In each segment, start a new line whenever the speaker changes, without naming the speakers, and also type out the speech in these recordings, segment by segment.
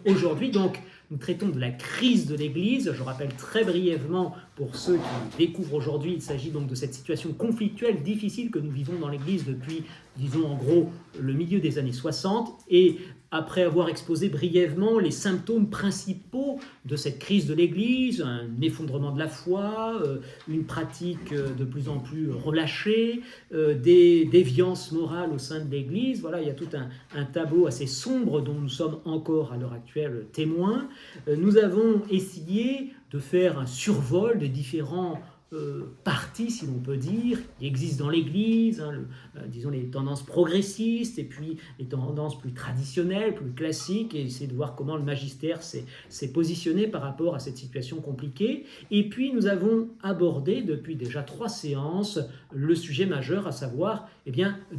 Aujourd'hui, donc, nous traitons de la crise de l'Église. Je rappelle très brièvement, pour ceux qui découvrent aujourd'hui, il s'agit donc de cette situation conflictuelle difficile que nous vivons dans l'Église depuis, disons en gros, le milieu des années 60. Et après avoir exposé brièvement les symptômes principaux de cette crise de l'Église, un effondrement de la foi, une pratique de plus en plus relâchée, des déviances morales au sein de l'Église, voilà, il y a tout un tableau assez sombre dont nous sommes encore à l'heure actuelle témoins. Nous avons essayé de faire un survol des différents partis, si l'on peut dire, qui existent dans l'Église, disons les tendances progressistes et puis les tendances plus traditionnelles, plus classiques, et essayer de voir comment le magistère s'est positionné par rapport à cette situation compliquée. Et puis nous avons abordé depuis déjà 3 séances le sujet majeur, à savoir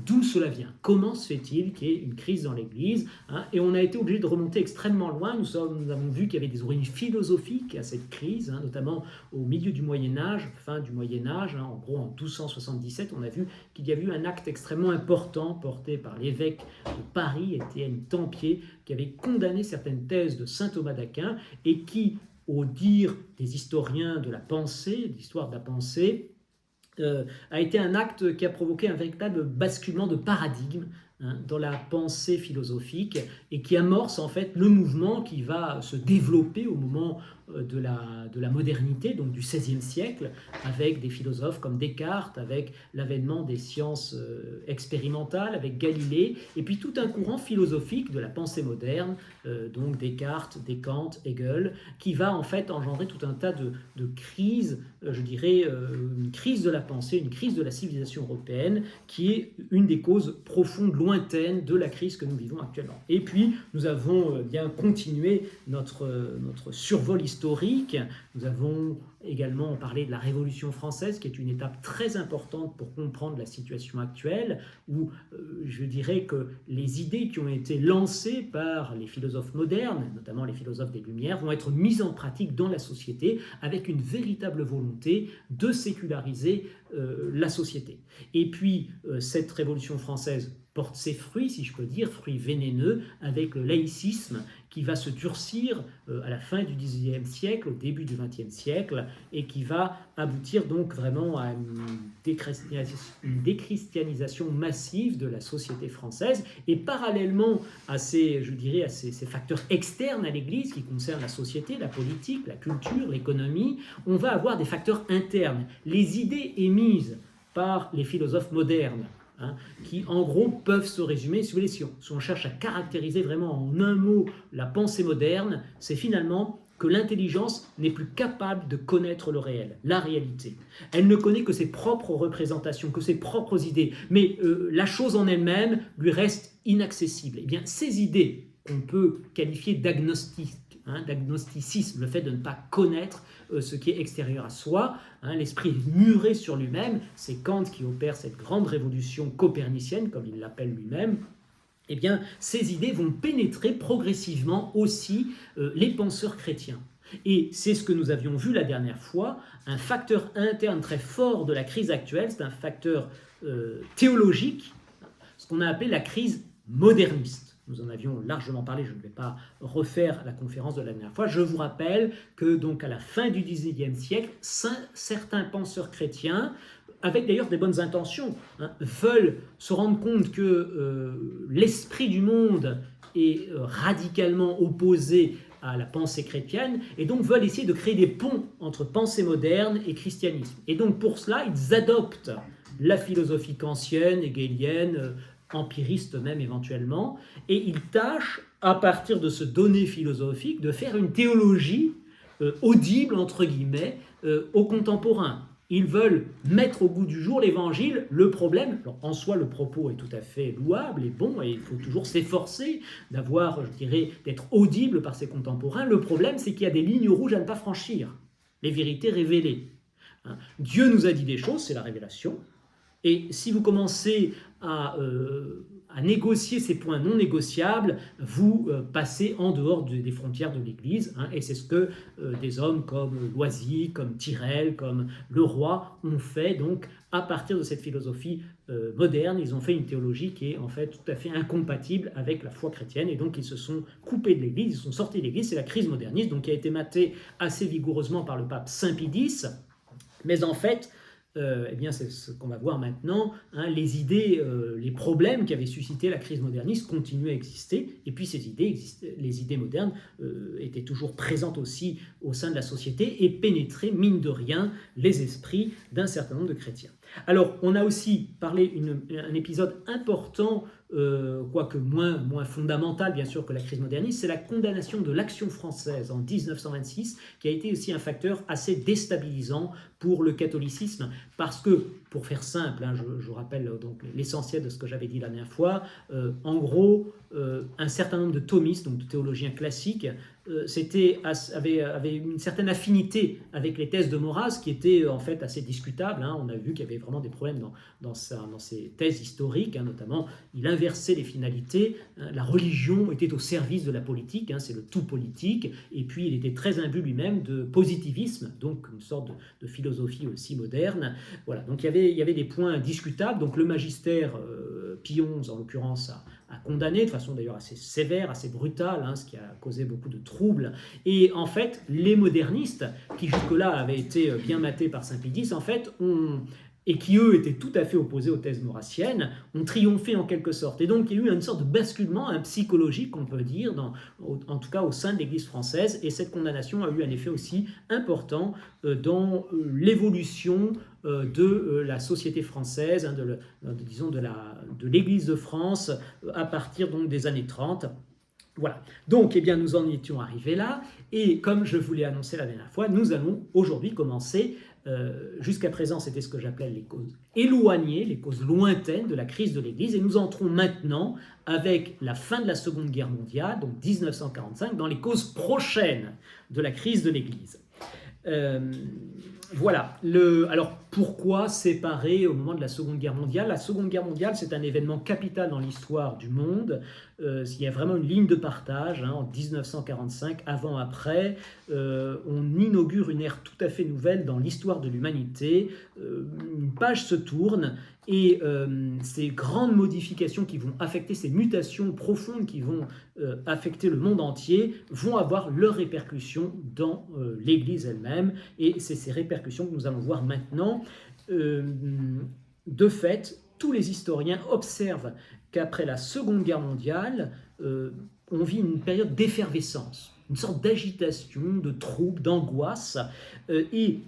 d'où cela vient, comment se fait-il qu'il y ait une crise dans l'Église, et on a été obligé de remonter extrêmement loin. Nous avons vu qu'il y avait des origines philosophiques à cette crise, notamment au milieu du Moyen-Âge, fin du Moyen-Âge, en gros en 1277, on a vu qu'il y avait eu un acte extrêmement important porté par l'évêque de Paris, Étienne Tempier, qui avait condamné certaines thèses de saint Thomas d'Aquin et qui, au dire des historiens de la pensée, de l'histoire de la pensée, a été un acte qui a provoqué un véritable basculement de paradigme dans la pensée philosophique et qui amorce en fait le mouvement qui va se développer au moment de la modernité, donc du XVIe siècle, avec des philosophes comme Descartes, avec l'avènement des sciences expérimentales, avec Galilée, et puis tout un courant philosophique de la pensée moderne, donc Descartes, Kant, Hegel, qui va en fait engendrer tout un tas de crises, je dirais une crise de la pensée, une crise de la civilisation européenne, qui est une des causes profondes, lointaines de la crise que nous vivons actuellement. Et puis, nous avons bien continué notre survol historique. Nous avons également parlé de la Révolution française, qui est une étape très importante pour comprendre la situation actuelle, où je dirais que les idées qui ont été lancées par les philosophes modernes, notamment les philosophes des Lumières, vont être mises en pratique dans la société avec une véritable volonté de séculariser la société. Et puis, cette Révolution française porte ses fruits, si je peux dire, fruits vénéneux, avec le laïcisme qui va se durcir à la fin du XIXe siècle, au début du XXe siècle, et qui va aboutir donc vraiment à une déchristianisation massive de la société française. Et parallèlement à ces facteurs externes à l'Église qui concernent la société, la politique, la culture, l'économie, on va avoir des facteurs internes, les idées émises par les philosophes modernes, qui en gros peuvent se résumer, si on cherche à caractériser vraiment en un mot la pensée moderne, c'est finalement que l'intelligence n'est plus capable de connaître le réel, la réalité. Elle ne connaît que ses propres représentations, que ses propres idées, mais la chose en elle-même lui reste inaccessible. Eh bien, ces idées qu'on peut qualifier d'agnosticisme, le fait de ne pas connaître ce qui est extérieur à soi, l'esprit est muré sur lui-même, c'est Kant qui opère cette grande révolution copernicienne, comme il l'appelle lui-même. Eh bien, ces idées vont pénétrer progressivement aussi les penseurs chrétiens. Et c'est ce que nous avions vu la dernière fois, un facteur interne très fort de la crise actuelle, c'est un facteur théologique, ce qu'on a appelé la crise moderniste. Nous en avions largement parlé, je ne vais pas refaire la conférence de la dernière fois. Je vous rappelle que donc à la fin du XIXe siècle, certains penseurs chrétiens, avec d'ailleurs des bonnes intentions, veulent se rendre compte que l'esprit du monde est radicalement opposé à la pensée chrétienne, et donc veulent essayer de créer des ponts entre pensée moderne et christianisme. Et donc pour cela, ils adoptent la philosophie kantienne, hegélienne, empiriste même éventuellement, et ils tâchent, à partir de ce donné philosophique, de faire une théologie audible, entre guillemets, aux contemporains. Ils veulent mettre au goût du jour l'évangile. Le problème, alors en soi le propos est tout à fait louable et bon, et il faut toujours s'efforcer d'être audible par ses contemporains. Le problème, c'est qu'il y a des lignes rouges à ne pas franchir, les vérités révélées. Dieu nous a dit des choses, c'est la révélation. Et si vous commencez à à négocier ces points non négociables, vous passez en dehors des frontières de l'Église, hein, et c'est ce que des hommes comme Loisy, comme Tyrrell, comme Leroy ont fait. Donc à partir de cette philosophie moderne, ils ont fait une théologie qui est en fait tout à fait incompatible avec la foi chrétienne, et donc ils se sont coupés de l'Église, ils sont sortis de l'Église. C'est la crise moderniste, donc qui a été matée assez vigoureusement par le pape Saint Pie X, mais en fait, eh bien c'est ce qu'on va voir maintenant, hein, les idées, les problèmes qui avaient suscité la crise moderniste continuaient à exister, et puis ces idées, les idées modernes étaient toujours présentes aussi au sein de la société et pénétraient, mine de rien, les esprits d'un certain nombre de chrétiens. Alors, on a aussi parlé un épisode important, quoique moins fondamental bien sûr que la crise moderniste, c'est la condamnation de l'Action française en 1926, qui a été aussi un facteur assez déstabilisant pour le catholicisme, parce que, pour faire simple, hein, je rappelle donc l'essentiel de ce que j'avais dit la dernière fois, en gros, un certain nombre de thomistes, donc de théologiens classiques, avait une certaine affinité avec les thèses de Maurras, qui étaient en fait assez discutables, hein. On a vu qu'il y avait vraiment des problèmes dans ses thèses historiques, hein, notamment il inversait les finalités, hein. La religion était au service de la politique, hein, c'est le tout politique, et puis il était très imbu lui-même de positivisme, donc une sorte de philosophie aussi moderne. Voilà, donc il y avait des points discutables. Donc le magistère Pie XI en l'occurrence a condamné de façon d'ailleurs assez sévère, assez brutale, hein, ce qui a causé beaucoup de troubles. Et en fait, les modernistes, qui jusque-là avaient été bien matés par Saint Pie X, en fait, et qui eux étaient tout à fait opposés aux thèses maurrassiennes, ont triomphé en quelque sorte. Et donc il y a eu une sorte de basculement, un psychologique, on peut dire, en tout cas au sein de l'Église française, et cette condamnation a eu un effet aussi important dans l'évolution de la société française, hein, disons de l'Église de France, à partir donc des années 30. Voilà, donc eh bien, nous en étions arrivés là, et comme je vous l'ai annoncé la dernière fois, nous allons aujourd'hui commencer, jusqu'à présent c'était ce que j'appelais les causes éloignées, les causes lointaines de la crise de l'Église, et nous entrons maintenant avec la fin de la Seconde Guerre mondiale, donc 1945, dans les causes prochaines de la crise de l'Église. Voilà. Alors, pourquoi séparer au moment de la Seconde Guerre mondiale? La Seconde Guerre mondiale, c'est un événement capital dans l'histoire du monde. Il y a vraiment une ligne de partage, hein, en 1945, avant-après. On inaugure une ère tout à fait nouvelle dans l'histoire de l'humanité. Une page se tourne, et ces grandes modifications qui vont affecter, ces mutations profondes qui vont affecter le monde entier, vont avoir leurs répercussions dans l'Église elle-même. Et c'est ces répercussions que nous allons voir maintenant. De fait, tous les historiens observent qu'après la Seconde Guerre mondiale, on vit une période d'effervescence, une sorte d'agitation, de trouble, d'angoisse, et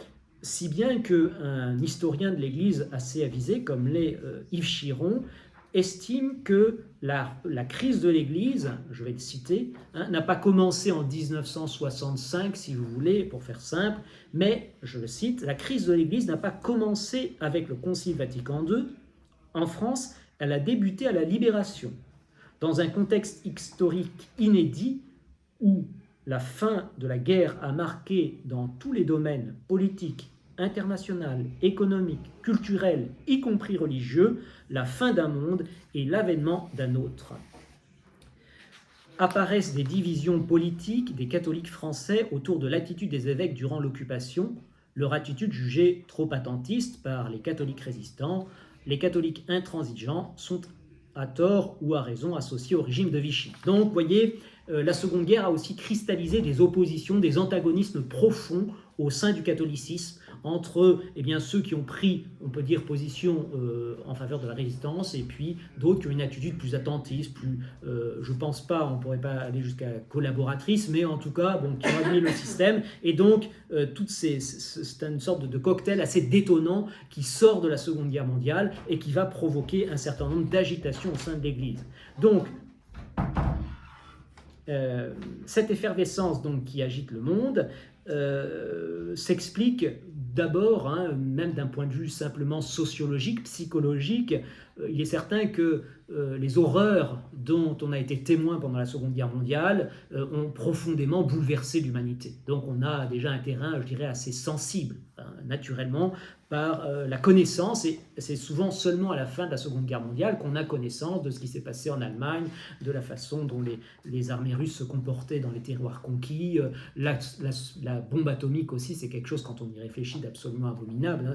si bien qu'un historien de l'Église assez avisé, comme l'est Yves Chiron, estime que la crise de l'Église, je vais le citer, hein, n'a pas commencé en 1965, si vous voulez, pour faire simple, mais, je le cite, la crise de l'Église n'a pas commencé avec le Concile Vatican II. En France, elle a débuté à la Libération, dans un contexte historique inédit où la fin de la guerre a marqué dans tous les domaines politiques, international, économique, culturel, y compris religieux, la fin d'un monde et l'avènement d'un autre. Apparaissent des divisions politiques des catholiques français autour de l'attitude des évêques durant l'occupation, leur attitude jugée trop attentiste par les catholiques résistants. Les catholiques intransigeants sont à tort ou à raison associés au régime de Vichy. Donc, vous voyez, la Seconde Guerre a aussi cristallisé des oppositions, des antagonismes profonds au sein du catholicisme, entre ceux qui ont pris, on peut dire, position en faveur de la résistance, et puis d'autres qui ont une attitude plus attentiste, plus, je ne pense pas, on ne pourrait pas aller jusqu'à collaboratrice, mais en tout cas, qui ont admis le système. Et donc, c'est une sorte de cocktail assez détonnant qui sort de la Seconde Guerre mondiale et qui va provoquer un certain nombre d'agitations au sein de l'Église. Donc, cette effervescence qui agite le monde s'explique d'abord, même d'un point de vue simplement sociologique, psychologique. Il est certain que les horreurs dont on a été témoin pendant la Seconde Guerre mondiale ont profondément bouleversé l'humanité. Donc on a déjà un terrain, je dirais, assez sensible, naturellement, par la connaissance, et c'est souvent seulement à la fin de la Seconde Guerre mondiale qu'on a connaissance de ce qui s'est passé en Allemagne, de la façon dont les armées russes se comportaient dans les terroirs conquis. La bombe atomique aussi, c'est quelque chose, quand on y réfléchit, d'absolument abominable. Hein.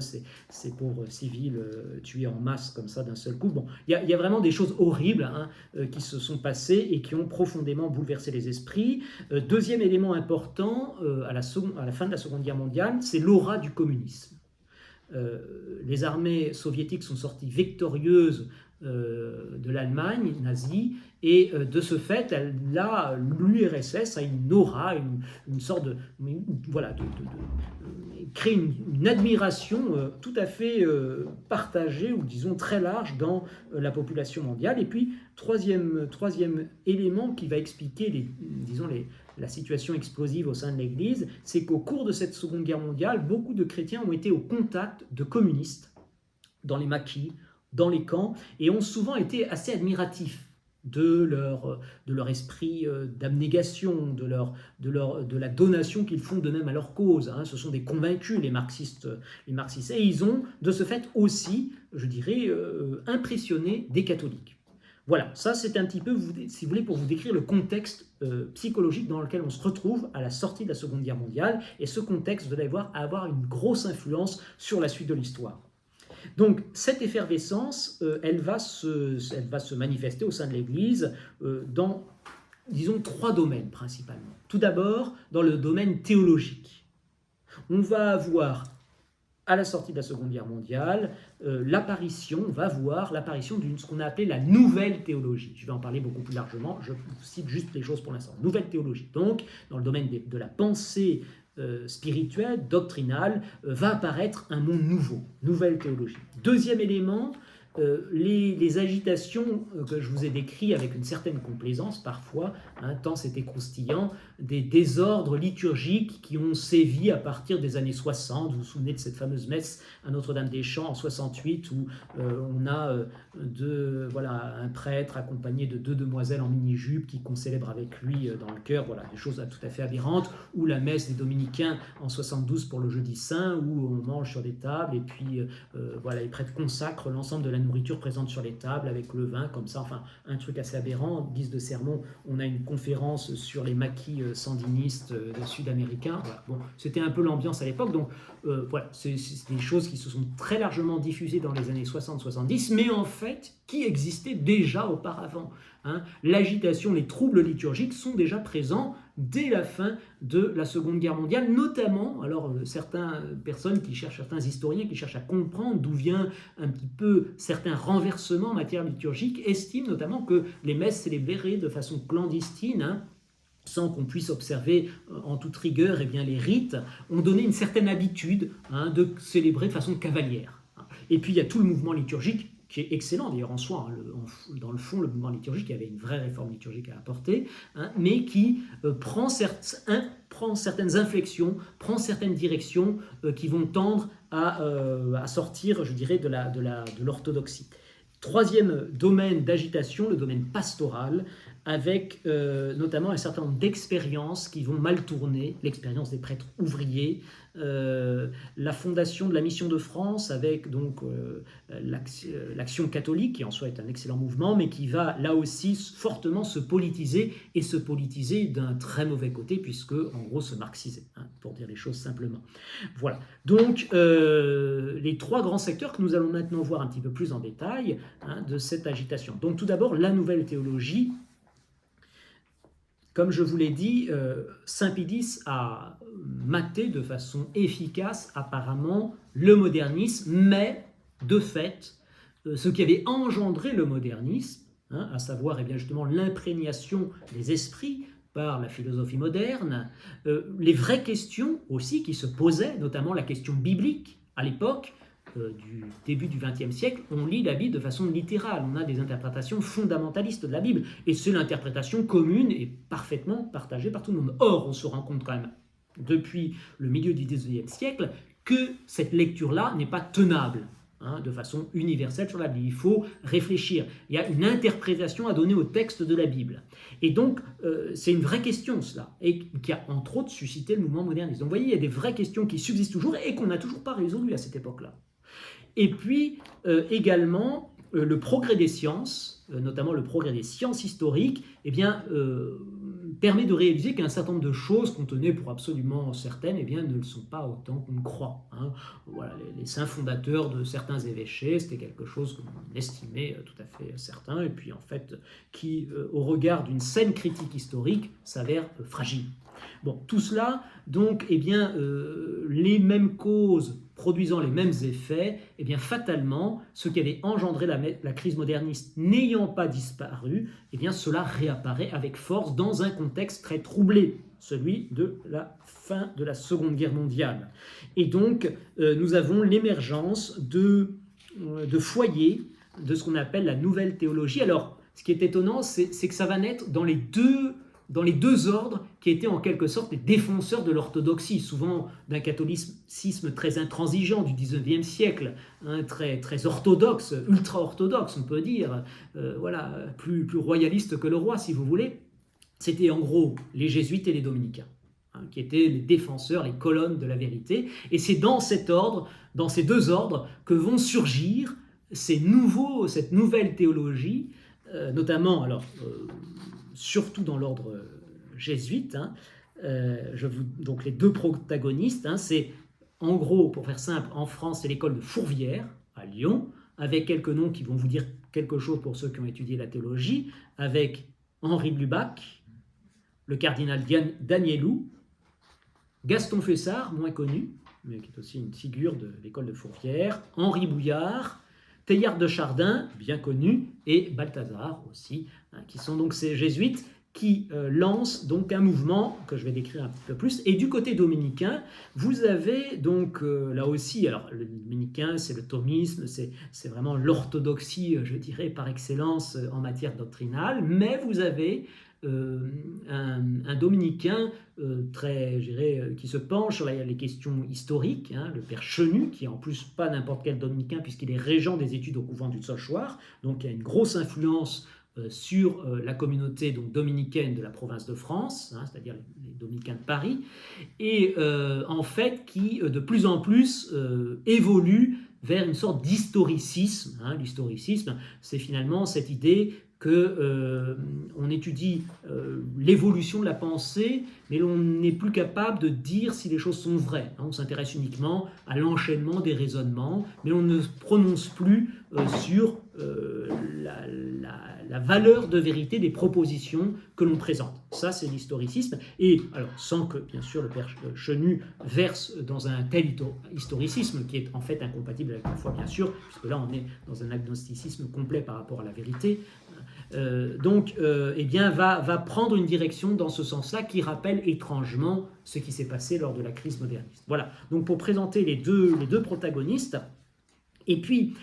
Ces pauvres civils tués en masse comme ça d'un seul coup. Bon, il y a vraiment des choses horribles, hein, qui se sont passées et qui ont profondément bouleversé les esprits. Deuxième élément important à la fin de la Seconde Guerre mondiale, c'est l'aura du communisme. Les armées soviétiques sont sorties victorieuses de l'Allemagne nazie, et de ce fait, l'URSS a une aura, une sorte de... Voilà, crée une admiration tout à fait partagée, ou disons très large, dans la population mondiale. Et puis, troisième élément qui va expliquer la situation explosive au sein de l'Église, c'est qu'au cours de cette Seconde Guerre mondiale, beaucoup de chrétiens ont été au contact de communistes dans les maquis, dans les camps, et ont souvent été assez admiratifs de leur esprit d'abnégation, de la donation qu'ils font d'eux-mêmes à leur cause. Hein. Ce sont des convaincus, les marxistes. Et ils ont, de ce fait aussi, je dirais, impressionné des catholiques. Voilà, ça c'est un petit peu, si vous voulez, pour vous décrire le contexte psychologique dans lequel on se retrouve à la sortie de la Seconde Guerre mondiale, et ce contexte, vous allez voir, avoir une grosse influence sur la suite de l'histoire. Donc cette effervescence, elle va se manifester au sein de l'Église dans, disons, 3 domaines principalement. Tout d'abord, dans le domaine théologique. On va avoir, à la sortie de la Seconde Guerre mondiale, on va voir l'apparition d'une ce qu'on a appelé la nouvelle théologie. Je vais en parler beaucoup plus largement, je cite juste les choses pour l'instant. Nouvelle théologie. Donc, dans le domaine de la pensée spirituelle, doctrinale, va apparaître un monde nouveau, nouvelle théologie. Deuxième élément, les agitations que je vous ai décrites avec une certaine complaisance parfois, hein, tant c'était croustillant, des désordres liturgiques qui ont sévi à partir des années 60. Vous vous souvenez de cette fameuse messe à Notre-Dame-des-Champs en 68 où on a un prêtre accompagné de 2 demoiselles en mini-jupe qui concélèbrent avec lui dans le chœur, voilà, des choses tout à fait aberrantes, ou la messe des dominicains en 72 pour le jeudi saint où on mange sur des tables et puis les prêtres consacrent l'ensemble de la nourriture présente sur les tables avec le vin comme ça, enfin un truc assez aberrant. En guise de sermon, on a une conférence sur les maquis sandinistes sud-américains. Voilà. Bon, c'était un peu l'ambiance à l'époque, donc c'est des choses qui se sont très largement diffusées dans les années 60-70, mais en fait qui existaient déjà auparavant. Hein. L'agitation, les troubles liturgiques sont déjà présents dès la fin de la Seconde Guerre mondiale, notamment, alors certaines personnes certains historiens qui cherchent à comprendre d'où vient un petit peu certains renversements en matière liturgique, estiment notamment que les messes célébrées de façon clandestine, hein, sans qu'on puisse observer en toute rigueur les rites, ont donné une certaine habitude, hein, de célébrer de façon cavalière. Et puis il y a tout le mouvement liturgique qui est excellent d'ailleurs en soi, hein, dans le fond, le mouvement liturgique, il y avait une vraie réforme liturgique à apporter, hein, mais qui prend certaines inflexions, prend certaines directions qui vont tendre à sortir, je dirais, de l'orthodoxie. Troisième domaine d'agitation, le domaine pastoral, avec notamment un certain nombre d'expériences qui vont mal tourner, l'expérience des prêtres ouvriers, la fondation de la Mission de France avec donc l'Action catholique, qui en soi est un excellent mouvement, mais qui va là aussi fortement se politiser, et se politiser d'un très mauvais côté, puisque en gros se marxiser, hein, pour dire les choses simplement. Voilà, donc les 3 grands secteurs que nous allons maintenant voir un petit peu plus en détail, hein, de cette agitation. Donc tout d'abord, la nouvelle théologie. Comme je vous l'ai dit, Saint Pie a maté de façon efficace apparemment le modernisme, mais de fait, ce qui avait engendré le modernisme, hein, à savoir justement l'imprégnation des esprits par la philosophie moderne, les vraies questions aussi qui se posaient, notamment la question biblique à l'époque, du début du XXe siècle, on lit la Bible de façon littérale. On a des interprétations fondamentalistes de la Bible. Et c'est l'interprétation commune et parfaitement partagée par tout le monde. Or, on se rend compte quand même, depuis le milieu du XIXe siècle, que cette lecture-là n'est pas tenable. de façon universelle sur la Bible. Il faut réfléchir. Il y a une interprétation à donner au texte de la Bible. Et donc, c'est une vraie question, cela, et qui a entre autres suscité le mouvement moderniste. Donc, vous voyez, il y a des vraies questions qui subsistent toujours et qu'on n'a toujours pas résolues à cette époque-là. Et puis, également, le progrès des sciences, notamment le progrès des sciences historiques, eh bien, permet de réaliser qu'un certain nombre de choses qu'on tenait pour absolument certaines, eh bien, ne le sont pas autant qu'on le croit. Voilà, les saints fondateurs de certains évêchés, c'était quelque chose qu'on estimait tout à fait certain, et puis en fait, qui, au regard d'une saine critique historique, s'avère fragile. Bon, tout cela, donc, eh bien, les mêmes causes produisant les mêmes effets, eh bien, fatalement, ce qui avait engendré la crise moderniste n'ayant pas disparu, eh bien, cela réapparaît avec force dans un contexte très troublé, celui de la fin de la Seconde Guerre mondiale. Et donc, nous avons l'émergence de foyers de ce qu'on appelle la nouvelle théologie. Alors, ce qui est étonnant, c'est que ça va naître dans les deux ordres qui étaient en quelque sorte les défenseurs de l'orthodoxie, souvent d'un catholicisme très intransigeant du XIXe siècle, très orthodoxe, ultra-orthodoxe on peut dire, voilà, plus royaliste que le roi si vous voulez. C'était en gros les jésuites et les dominicains, qui étaient les défenseurs, les colonnes de la vérité. Et c'est dans cet ordre, dans ces deux ordres, que vont surgir cette nouvelle théologie, notamment, alors, surtout dans l'ordre jésuite. Donc les deux protagonistes, c'est en gros, pour faire simple, en France, c'est l'école de Fourvière, à Lyon, avec quelques noms qui vont vous dire quelque chose pour ceux qui ont étudié la théologie, avec Henri de Lubac, le cardinal Danielou, Gaston Fessard, moins connu, mais qui est aussi une figure de l'école de Fourvière, Henri Bouillard, Teilhard de Chardin, bien connu, et Balthazar aussi, qui sont donc ces jésuites qui lancent donc un mouvement que je vais décrire un petit peu plus. Et du côté dominicain, vous avez donc là aussi, alors le dominicain c'est le thomisme, c'est vraiment l'orthodoxie, je dirais, par excellence en matière doctrinale, mais vous avez un dominicain très, je dirais, qui se penche sur les questions historiques, le père Chenu, qui est en plus pas n'importe quel dominicain puisqu'il est régent des études au couvent du Sauchoir, donc il y a une grosse influence sur la communauté donc, dominicaine de la province de France, c'est-à-dire les dominicains de Paris, et en fait qui de plus en plus évolue vers une sorte d'historicisme. L'historicisme, c'est finalement cette idée qu'on étudie l'évolution de la pensée, mais l'on n'est plus capable de dire si les choses sont vraies. On s'intéresse uniquement à l'enchaînement des raisonnements, mais on ne prononce plus sur la valeur de vérité des propositions que l'on présente. Ça, c'est l'historicisme. Et alors, sans que, bien sûr, le père Chenu verse dans un tel historicisme qui est en fait incompatible avec la foi, bien sûr, puisque là, on est dans un agnosticisme complet par rapport à la vérité. Eh bien, va prendre une direction dans ce sens-là qui rappelle étrangement ce qui s'est passé lors de la crise moderniste. Voilà, donc pour présenter les deux protagonistes. Et puis,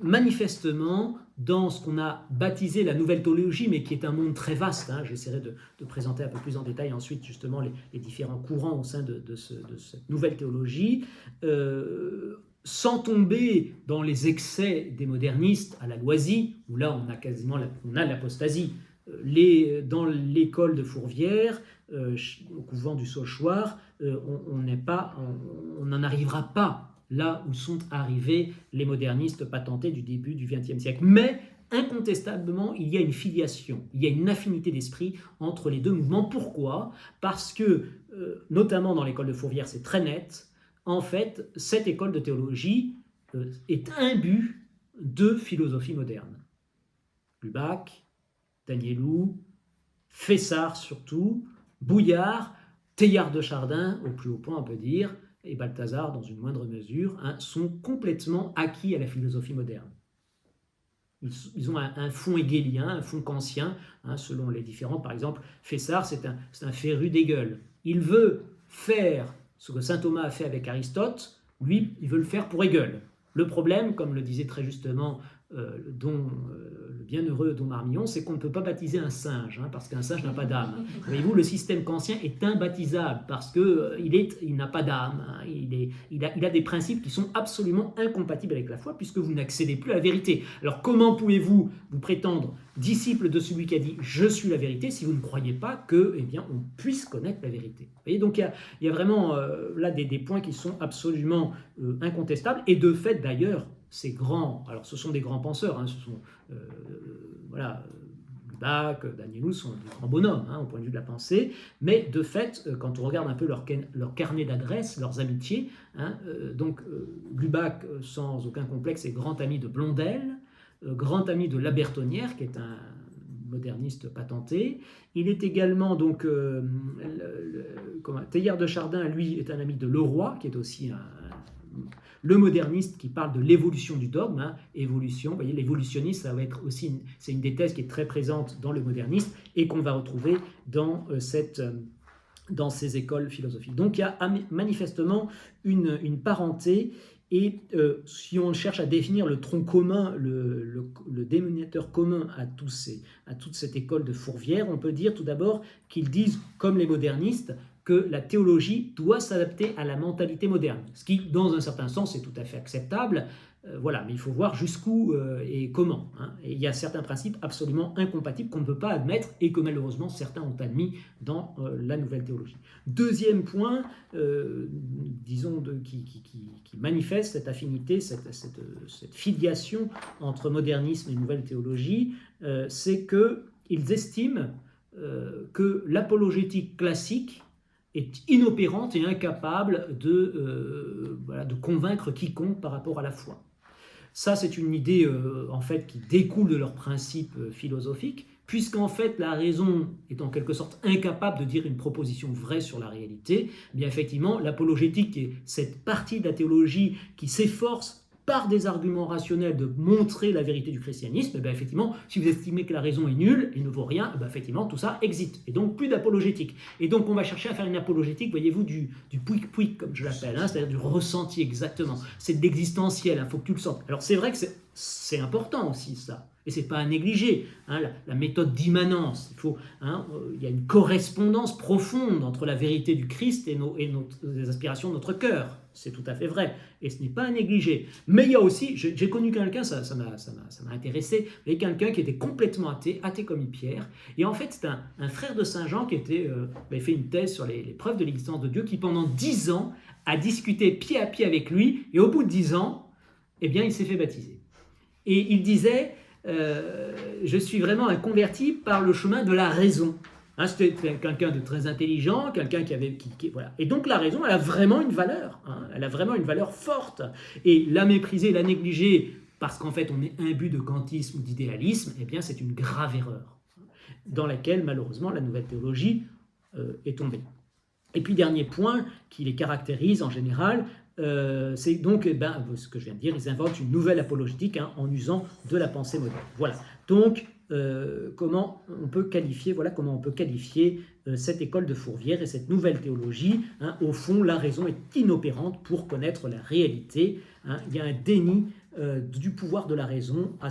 manifestement, dans ce qu'on a baptisé la nouvelle théologie, mais qui est un monde très vaste, j'essaierai de présenter un peu plus en détail ensuite justement les différents courants au sein de cette nouvelle théologie, sans tomber dans les excès des modernistes à la Loisie, où là on a l'apostasie. Dans l'école de Fourvière, au couvent du Sauchoir, on n'en arrivera pas là où sont arrivés les modernistes patentés du début du XXe siècle. Mais incontestablement, il y a une filiation, il y a une affinité d'esprit entre les deux mouvements. Pourquoi ? Parce que, notamment dans l'école de Fourvière, c'est très net. En fait, cette école de théologie est imbue de philosophie moderne. Lubac, Danielou, Fessard surtout, Bouillard, Teilhard de Chardin, au plus haut point on peut dire, et Balthazar dans une moindre mesure, sont complètement acquis à la philosophie moderne. Ils ont un fond hégélien, un fond kantien, selon les différents. Par exemple, Fessard, c'est un féru d'Hegel. Il veut faire ce que saint Thomas a fait avec Aristote, lui, il veut le faire pour Hegel. Le problème, comme le disait très justement dont le bienheureux Don Marmillon, c'est qu'on ne peut pas baptiser un singe, parce qu'un singe n'a pas d'âme. Voyez-vous, le système kantien est imbaptisable parce qu'il n'a pas d'âme. Il a des principes qui sont absolument incompatibles avec la foi puisque vous n'accédez plus à la vérité. Alors comment pouvez-vous vous prétendre disciple de celui qui a dit « je suis la vérité » si vous ne croyez pas que, on puisse connaître la vérité. Vous voyez, donc il y a vraiment là des points qui sont absolument incontestables et de fait d'ailleurs ces grands, alors ce sont des grands penseurs, ce sont Bach, Danielus sont des grands bonhommes au point de vue de la pensée, mais de fait, quand on regarde un peu leur carnet d'adresses, leurs amitiés, Lubac, sans aucun complexe, est grand ami de Blondel, grand ami de La Bertonnière, qui est un moderniste patenté. Il est également, Teilhard de Chardin, lui, est un ami de Leroy, qui est aussi le moderniste qui parle de l'évolution du dogme, évolution, vous voyez, l'évolutionniste, ça va être aussi, c'est une des thèses qui est très présente dans le modernisme et qu'on va retrouver dans ces écoles philosophiques. Donc il y a manifestement une parenté. Et si on cherche à définir le tronc commun, le dénominateur commun à toute cette école de Fourvière, on peut dire tout d'abord qu'ils disent, comme les modernistes, que la théologie doit s'adapter à la mentalité moderne. Ce qui, dans un certain sens, est tout à fait acceptable. Mais il faut voir jusqu'où et comment. Et il y a certains principes absolument incompatibles qu'on ne peut pas admettre et que malheureusement certains ont admis dans la nouvelle théologie. Deuxième point, qui manifeste cette affinité, cette filiation entre modernisme et nouvelle théologie, c'est qu'ils estiment que l'apologétique classique est inopérante et incapable de convaincre quiconque par rapport à la foi. Ça, c'est une idée en fait qui découle de leurs principes philosophiques, puisqu'en fait la raison est en quelque sorte incapable de dire une proposition vraie sur la réalité. Bien effectivement, l'apologétique est cette partie de la théologie qui s'efforce par des arguments rationnels de montrer la vérité du christianisme. Et effectivement, si vous estimez que la raison est nulle et ne vaut rien, effectivement tout ça existe. Et donc plus d'apologétique. Et donc on va chercher à faire une apologétique, voyez-vous, du pouic-pouic, comme je l'appelle, c'est-à-dire du ressenti exactement. C'est de l'existentiel, il faut que tu le sentes. Alors c'est vrai que c'est important aussi ça. Et ce n'est pas à négliger, la méthode d'immanence. Il y a une correspondance profonde entre la vérité du Christ et les aspirations de notre cœur. C'est tout à fait vrai. Et ce n'est pas à négliger. Mais il y a aussi, j'ai connu quelqu'un, ça m'a intéressé, il y a quelqu'un qui était complètement athée comme Pierre. Et en fait, c'est un frère de Saint Jean qui avait fait une thèse sur les preuves de l'existence de Dieu, qui pendant 10 ans a discuté pied à pied avec lui. Et au bout de 10 ans, il s'est fait baptiser. Et il disait... je suis vraiment un converti par le chemin de la raison. C'était quelqu'un de très intelligent, quelqu'un voilà. Et donc la raison, elle a vraiment une valeur. Elle a vraiment une valeur forte. Et la mépriser, la négliger, parce qu'en fait on est imbu de kantisme ou d'idéalisme, c'est une grave erreur, dans laquelle malheureusement la nouvelle théologie est tombée. Et puis dernier point qui les caractérise en général, c'est donc ce que je viens de dire, ils inventent une nouvelle apologétique en usant de la pensée moderne. Voilà. Donc comment on peut qualifier cette école de Fourvière et cette nouvelle théologie. Au fond, la raison est inopérante pour connaître la réalité. Il y a un déni du pouvoir de la raison à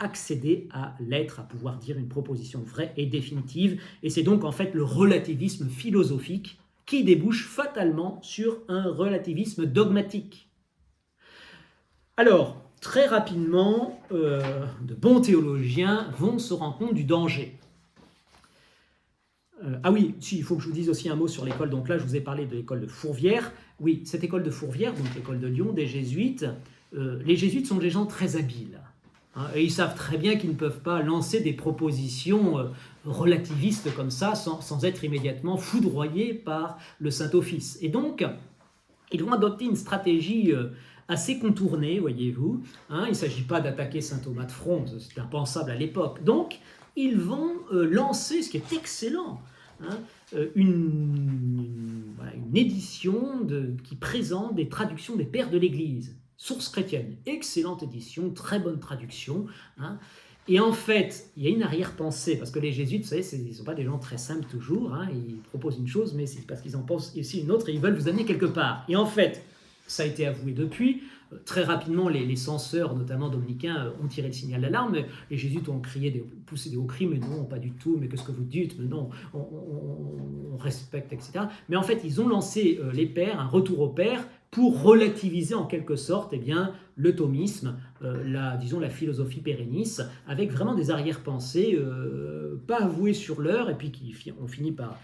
accéder à l'être, à pouvoir dire une proposition vraie et définitive. Et c'est donc en fait le relativisme philosophique qui débouche fatalement sur un relativisme dogmatique. Alors, très rapidement, de bons théologiens vont se rendre compte du danger. Il faut que je vous dise aussi un mot sur l'école. Donc là, je vous ai parlé de l'école de Fourvière. Oui, cette école de Fourvière, donc l'école de Lyon, des jésuites, les jésuites sont des gens très habiles. Et ils savent très bien qu'ils ne peuvent pas lancer des propositions relativistes comme ça sans être immédiatement foudroyés par le Saint-Office. Et donc, ils vont adopter une stratégie assez contournée, voyez-vous. Il ne s'agit pas d'attaquer saint Thomas de front, c'est impensable à l'époque. Donc, ils vont lancer, ce qui est excellent, une édition qui présente des traductions des pères de l'Église. Source chrétienne, excellente édition, très bonne traduction. Et en fait, il y a une arrière-pensée, parce que les jésuites, vous savez, ils ne sont pas des gens très simples toujours. Ils proposent une chose, mais c'est parce qu'ils en pensent aussi une autre et ils veulent vous amener quelque part. Et en fait, ça a été avoué depuis, très rapidement, les censeurs, notamment dominicains, ont tiré le signal d'alarme. Les jésuites ont poussé des hauts cris, mais non, pas du tout, mais qu'est-ce que vous dites, mais non, on respecte, etc. Mais en fait, ils ont lancé les pères, un retour aux pères, pour relativiser en quelque sorte le thomisme, disons la philosophie pérennis, avec vraiment des arrière-pensées pas avouées sur l'heure, et puis qui ont fini par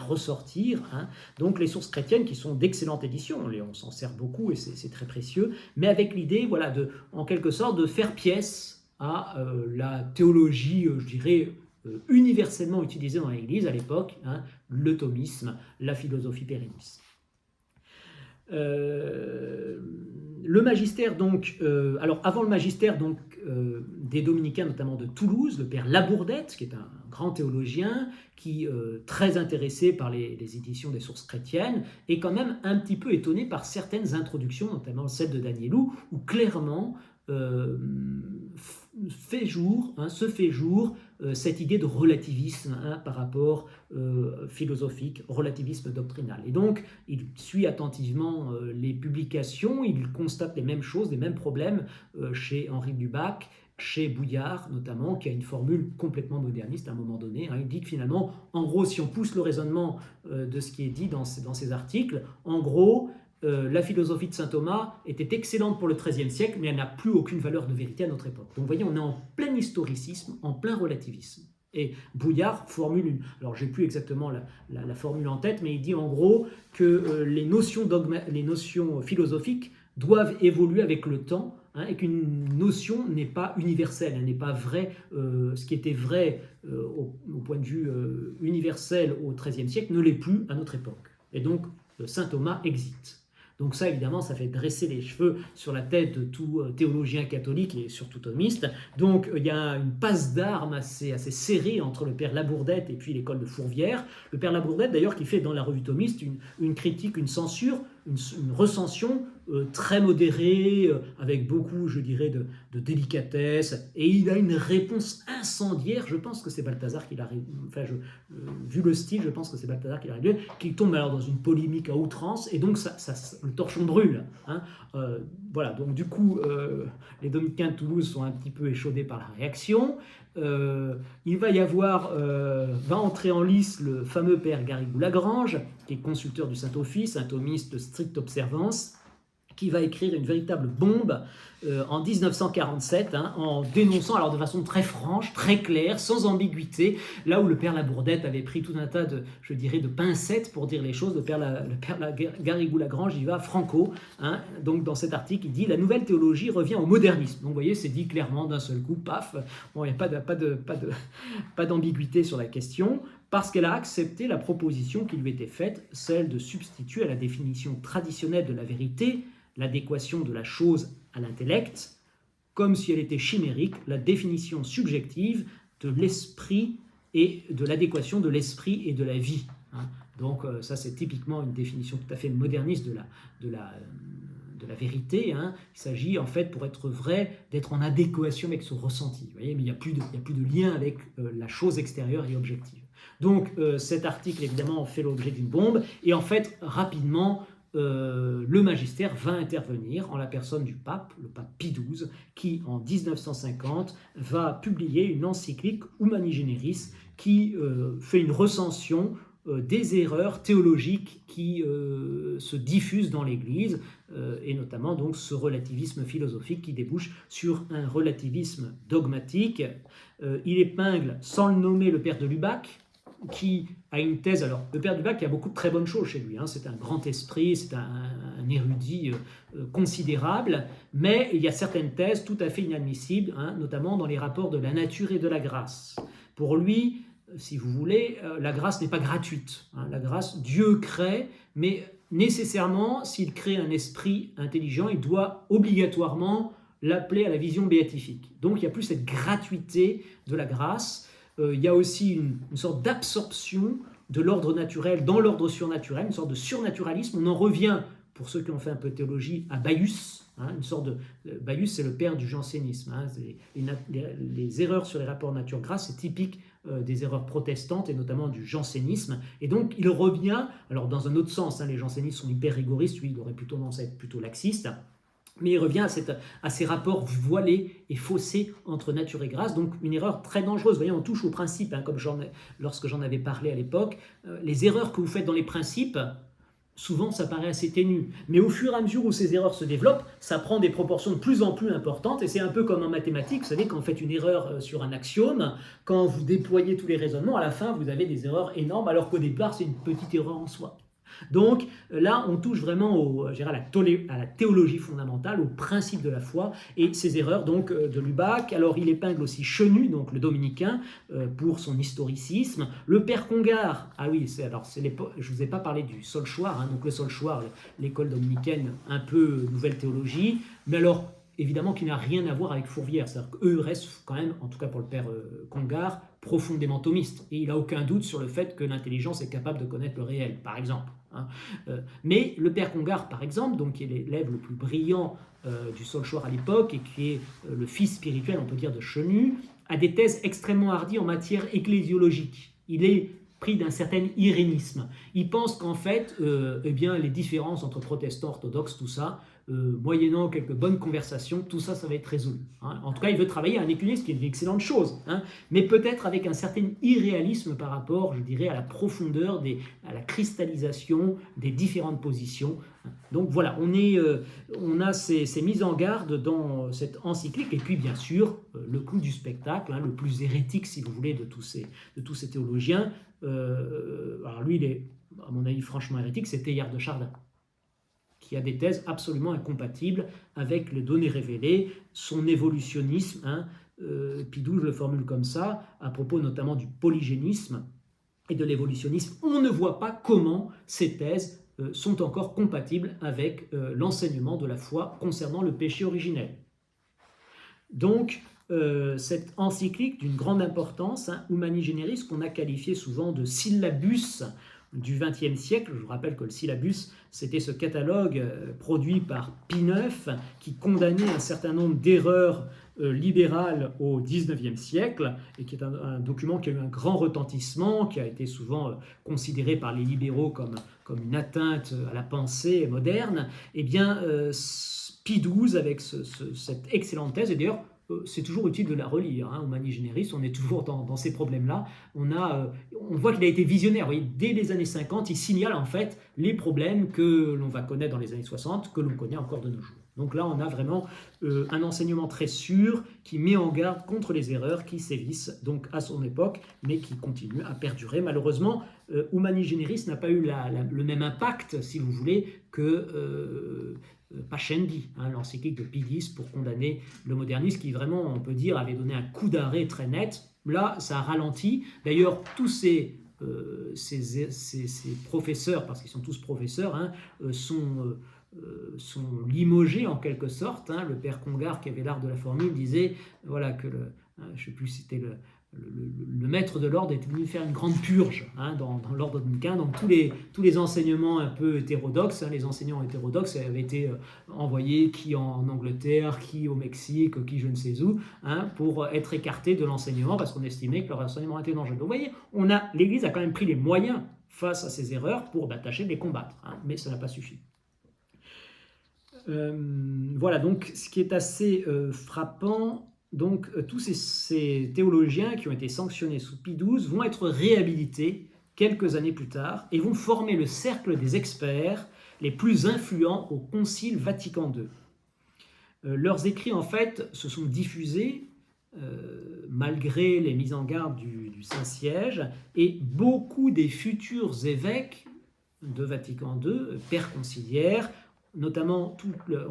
ressortir. Hein. Donc les sources chrétiennes qui sont d'excellentes éditions, on s'en sert beaucoup et c'est très précieux, mais avec l'idée en quelque sorte de faire pièce à la théologie, universellement utilisée dans l'Église à l'époque, hein, le thomisme, la philosophie pérennis. Le magistère, donc, alors avant le magistère des dominicains, notamment de Toulouse, le père Labourdette, qui est un grand théologien, qui très intéressé par les éditions des sources chrétiennes, est quand même un petit peu étonné par certaines introductions, notamment celle de Danielou, où clairement se fait jour cette idée de relativisme par rapport philosophique, relativisme doctrinal. Et donc, il suit attentivement les publications, il constate les mêmes choses, les mêmes problèmes chez Henri Lubac, chez Bouillard notamment, qui a une formule complètement moderniste à un moment donné. Hein. Il dit que finalement, en gros, si on pousse le raisonnement de ce qui est dit dans ces articles, en gros, la philosophie de saint Thomas était excellente pour le XIIIe siècle, mais elle n'a plus aucune valeur de vérité à notre époque. Donc vous voyez, on est en plein historicisme, en plein relativisme. Et Bouillard formule alors j'ai plus exactement la formule en tête, mais il dit en gros que les notions philosophiques doivent évoluer avec le temps, hein, et qu'une notion n'est pas universelle, elle n'est pas vraie. Ce qui était vrai au point de vue universel au XIIIe siècle ne l'est plus à notre époque. Et donc saint Thomas existe. Donc ça, évidemment, ça fait dresser les cheveux sur la tête de tout théologien catholique et surtout thomiste. Donc il y a une passe d'armes assez serrée entre le père Labourdette et puis l'école de Fourvière. Le père Labourdette, d'ailleurs, qui fait dans la revue thomiste une critique, une censure, une recension très modérée, avec beaucoup, je dirais, de délicatesse. Et il a une réponse incendiaire. Je pense que c'est Balthazar qui l'a... vu le style, je pense que c'est Balthazar qui l'a réduit, qui tombe alors dans une polémique à outrance, et donc le torchon brûle. Hein. Voilà, donc du coup, les dominicains de Toulouse sont un petit peu échaudés par la réaction. Il va entrer en lice le fameux père Garrigou-Lagrange, qui est consulteur du Saint-Office, un thomiste de stricte observance, qui va écrire une véritable bombe en 1947, hein, en dénonçant, alors de façon très franche, très claire, sans ambiguïté, là où le père Labourdette avait pris tout un tas de pincettes pour dire les choses, le père Garrigou-Lagrange y va franco. Hein, donc dans cet article, il dit « La nouvelle théologie revient au modernisme ». Donc vous voyez, c'est dit clairement d'un seul coup, paf, bon, il n'y a pas d'ambiguïté sur la question, parce qu'elle a accepté la proposition qui lui était faite, celle de substituer à la définition traditionnelle de la vérité l'adéquation de la chose à l'intellect, comme si elle était chimérique, la définition subjective de l'esprit et de l'adéquation de l'esprit et de la vie. Hein. Donc ça, c'est typiquement une définition tout à fait moderniste de la vérité. Hein. Il s'agit en fait, pour être vrai, d'être en adéquation avec son ressenti. Vous voyez, mais il n'y a plus de lien avec la chose extérieure et objective. Donc cet article, évidemment, fait l'objet d'une bombe, et en fait, rapidement, le magistère va intervenir en la personne du pape, le pape Pie XII, qui en 1950 va publier une encyclique Humani Generis qui fait une recension des erreurs théologiques qui se diffusent dans l'Église, et notamment donc ce relativisme philosophique qui débouche sur un relativisme dogmatique. Il épingle, sans le nommer, le père de Lubac, qui a une thèse. Alors, le père Lubac, il y a beaucoup de très bonnes choses chez lui. Hein. C'est un grand esprit, c'est un érudit considérable, mais il y a certaines thèses tout à fait inadmissibles, hein, notamment dans les rapports de la nature et de la grâce. Pour lui, si vous voulez, la grâce n'est pas gratuite. Hein. La grâce, Dieu crée, mais nécessairement, s'il crée un esprit intelligent, il doit obligatoirement l'appeler à la vision béatifique. Donc, il n'y a plus cette gratuité de la grâce. Il y a aussi une sorte d'absorption de l'ordre naturel dans l'ordre surnaturel, une sorte de surnaturalisme. On en revient, pour ceux qui ont fait un peu de théologie, à Baius. Hein, une sorte de Baius, c'est le père du jansénisme. Hein, les erreurs sur les rapports nature-grâce, c'est typique des erreurs protestantes et notamment du jansénisme. Et donc il revient, alors dans un autre sens, les jansénistes sont hyper rigoristes, lui il aurait plutôt tendance à être plutôt laxiste, mais il revient à ces rapports voilés et faussés entre nature et grâce, donc une erreur très dangereuse. Vous voyez, on touche au principe, comme lorsque j'en avais parlé à l'époque. Les erreurs que vous faites dans les principes, souvent ça paraît assez ténu, mais au fur et à mesure où ces erreurs se développent, ça prend des proportions de plus en plus importantes, et c'est un peu comme en mathématiques. Vous savez, quand vous faites une erreur sur un axiome, quand vous déployez tous les raisonnements, à la fin vous avez des erreurs énormes, alors qu'au départ c'est une petite erreur en soi. Donc là, on touche vraiment à la théologie fondamentale, au principe de la foi, et ces erreurs donc de Lubac. Alors il épingle aussi Chenu, donc le dominicain, pour son historicisme. Le père Congar, ah oui, je ne vous ai pas parlé du Solchoir, donc le Solchoir, l'école dominicaine, un peu nouvelle théologie, mais alors évidemment qui n'a rien à voir avec Fourvière, c'est-à-dire qu'eux restent quand même, en tout cas pour le père Congar, profondément thomistes, et il n'a aucun doute sur le fait que l'intelligence est capable de connaître le réel, par exemple. Mais le père Congar, par exemple, donc, qui est l'élève le plus brillant du Solchoir à l'époque, et qui est le fils spirituel, on peut dire, de Chenu, a des thèses extrêmement hardies en matière ecclésiologique. Il est pris d'un certain irénisme. Il pense qu'en fait, les différences entre protestants, orthodoxes, tout ça, moyennant quelques bonnes conversations, tout ça, ça va être résolu. En tout cas, il veut travailler à un équilibre, ce qui est une excellente chose, mais peut-être avec un certain irréalisme par rapport, je dirais, à la profondeur, à la cristallisation des différentes positions. Donc voilà, on a ces mises en garde dans cette encyclique, et puis bien sûr, le clou du spectacle, le plus hérétique, si vous voulez, de tous ces théologiens. Alors lui, il est, à mon avis, franchement hérétique, c'est Teilhard de Chardin, qui a des thèses absolument incompatibles avec les données révélées, son évolutionnisme, Pie XII le formule comme ça, à propos notamment du polygénisme et de l'évolutionnisme. On ne voit pas comment ces thèses sont encore compatibles avec l'enseignement de la foi concernant le péché originel. Donc, cette encyclique d'une grande importance, Humani Generis, qu'on a qualifié souvent de syllabus du XXe siècle. Je vous rappelle que le syllabus, c'était ce catalogue produit par Pie IX qui condamnait un certain nombre d'erreurs libérales au XIXe siècle, et qui est un document qui a eu un grand retentissement, qui a été souvent considéré par les libéraux comme une atteinte à la pensée moderne. Eh bien, Pie XII, avec cette excellente thèse, et d'ailleurs, c'est toujours utile de la relire, Humani Generis, on est toujours dans ces problèmes-là. On voit qu'il a été visionnaire. Vous voyez, dès les années 50, il signale en fait les problèmes que l'on va connaître dans les années 60, que l'on connaît encore de nos jours. Donc là, on a vraiment un enseignement très sûr qui met en garde contre les erreurs qui sévissent donc à son époque, mais qui continuent à perdurer. Malheureusement, Humani Generis n'a pas eu le même impact, si vous voulez, que Pascendi, l'encyclique de Pie X pour condamner le modernisme, qui vraiment, on peut dire, avait donné un coup d'arrêt très net. Là, ça a ralenti. D'ailleurs, tous ces professeurs, parce qu'ils sont tous professeurs, sont limogés en quelque sorte. Le père Congar, qui avait l'art de la formule, disait voilà, que je ne sais plus si c'était le maître de l'ordre était venu faire une grande purge dans l'ordre dominicain. Donc tous les enseignements un peu hétérodoxes, les enseignants hétérodoxes avaient été envoyés, qui en Angleterre, qui au Mexique, qui je ne sais où, pour être écartés de l'enseignement parce qu'on estimait que leur enseignement était dangereux. Donc vous voyez, l'Église a quand même pris les moyens face à ces erreurs pour tâcher de les combattre, mais ça n'a pas suffi. Voilà, donc ce qui est assez frappant, donc tous ces théologiens qui ont été sanctionnés sous Pie XII vont être réhabilités quelques années plus tard et vont former le cercle des experts les plus influents au Concile Vatican II. Leurs écrits, en fait, se sont diffusés malgré les mises en garde du Saint-Siège, et beaucoup des futurs évêques de Vatican II, pères conciliaires, notamment,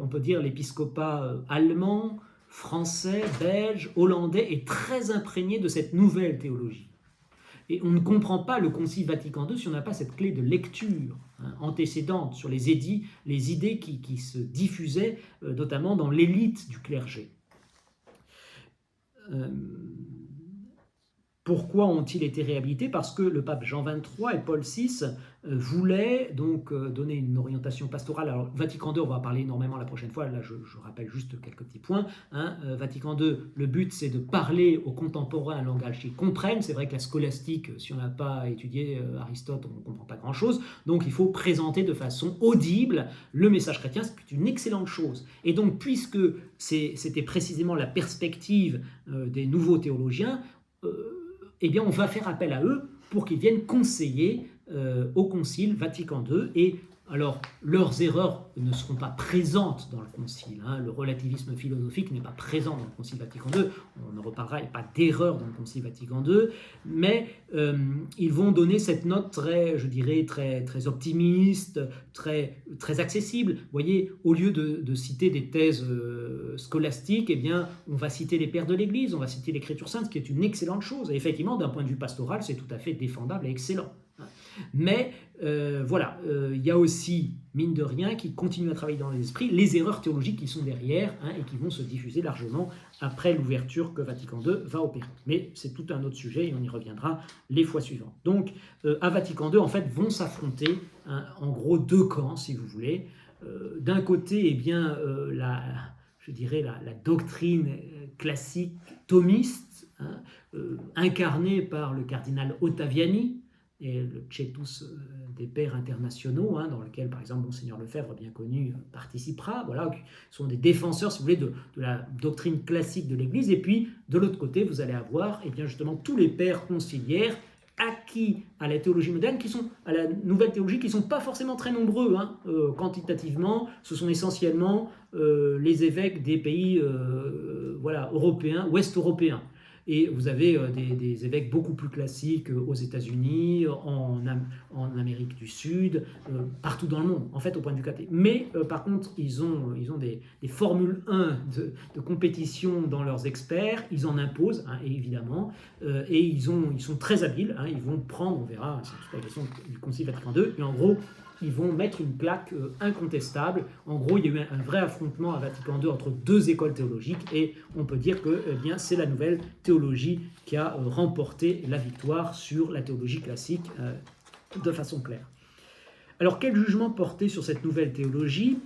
on peut dire, l'épiscopat allemand, français, belge, hollandais, est très imprégné de cette nouvelle théologie. Et on ne comprend pas le Concile Vatican II si on n'a pas cette clé de lecture antécédente sur les édits, les idées qui se diffusaient, notamment dans l'élite du clergé. Pourquoi ont-ils été réhabilités? Parce que le pape Jean XXIII et Paul VI voulaient donc donner une orientation pastorale. Alors, Vatican II, on va en parler énormément la prochaine fois, là je rappelle juste quelques petits points. Vatican II, le but c'est de parler aux contemporains un langage qu'ils comprennent. C'est vrai que la scolastique, si on n'a pas étudié Aristote, on ne comprend pas grand-chose. Donc il faut présenter de façon audible le message chrétien, c'est une excellente chose. Et donc, puisque c'était précisément la perspective des nouveaux théologiens, eh bien, on va faire appel à eux pour qu'ils viennent conseiller au Concile Vatican II. Et alors, leurs erreurs ne seront pas présentes dans le Concile. Le relativisme philosophique n'est pas présent dans le Concile Vatican II. On en reparlera, il n'y a pas d'erreur dans le Concile Vatican II. Mais ils vont donner cette note très, je dirais, très optimiste, très accessible. Vous voyez, au lieu de citer des thèses scolastiques, eh bien, on va citer les pères de l'Église, on va citer l'Écriture sainte, ce qui est une excellente chose. Et effectivement, d'un point de vue pastoral, c'est tout à fait défendable et excellent. Mais voilà, il y a aussi, mine de rien, qui continuent à travailler dans les esprits, les erreurs théologiques qui sont derrière et qui vont se diffuser largement après l'ouverture que Vatican II va opérer. Mais c'est tout un autre sujet et on y reviendra les fois suivantes. Donc, à Vatican II, en fait, vont s'affronter en gros deux camps, si vous voulez. D'un côté, eh bien, je dirais la doctrine classique thomiste, incarnée par le cardinal Ottaviani, et le Cetus des pères internationaux, dans lequel, par exemple, Monseigneur Lefebvre, bien connu, participera, voilà, qui sont des défenseurs, si vous voulez, de la doctrine classique de l'Église. Et puis, de l'autre côté, vous allez avoir, eh bien, justement, tous les pères conciliaires acquis à la théologie moderne, à la nouvelle théologie, qui ne sont pas forcément très nombreux quantitativement. Ce sont essentiellement les évêques des pays européens, ouest-européens. Et vous avez des évêques beaucoup plus classiques aux États-Unis, en Amérique du Sud, partout dans le monde, en fait, au point de vue catholique. Mais par contre, ils ont des Formules 1 de compétition dans leurs experts, ils en imposent, évidemment, et ils sont très habiles, ils vont prendre, on verra, c'est la question du Concile Vatican II, et en gros, ils vont mettre une claque incontestable. En gros, il y a eu un vrai affrontement à Vatican II entre deux écoles théologiques et on peut dire que c'est la nouvelle théologie qui a remporté la victoire sur la théologie classique de façon claire. Alors, quel jugement porter sur cette nouvelle théologie?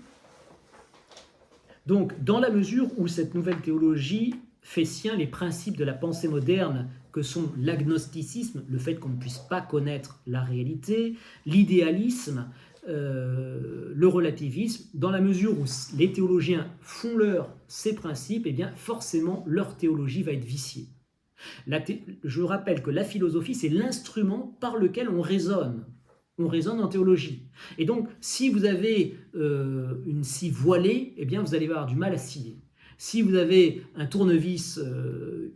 Donc, dans la mesure où cette nouvelle théologie fait sien les principes de la pensée moderne que sont l'agnosticisme, le fait qu'on ne puisse pas connaître la réalité, l'idéalisme, le relativisme, dans la mesure où les théologiens font ces principes, eh bien forcément leur théologie va être viciée. Je rappelle que la philosophie, c'est l'instrument par lequel on raisonne. On raisonne en théologie. Et donc, si vous avez une scie voilée, eh bien vous allez avoir du mal à scier. Si vous avez un tournevis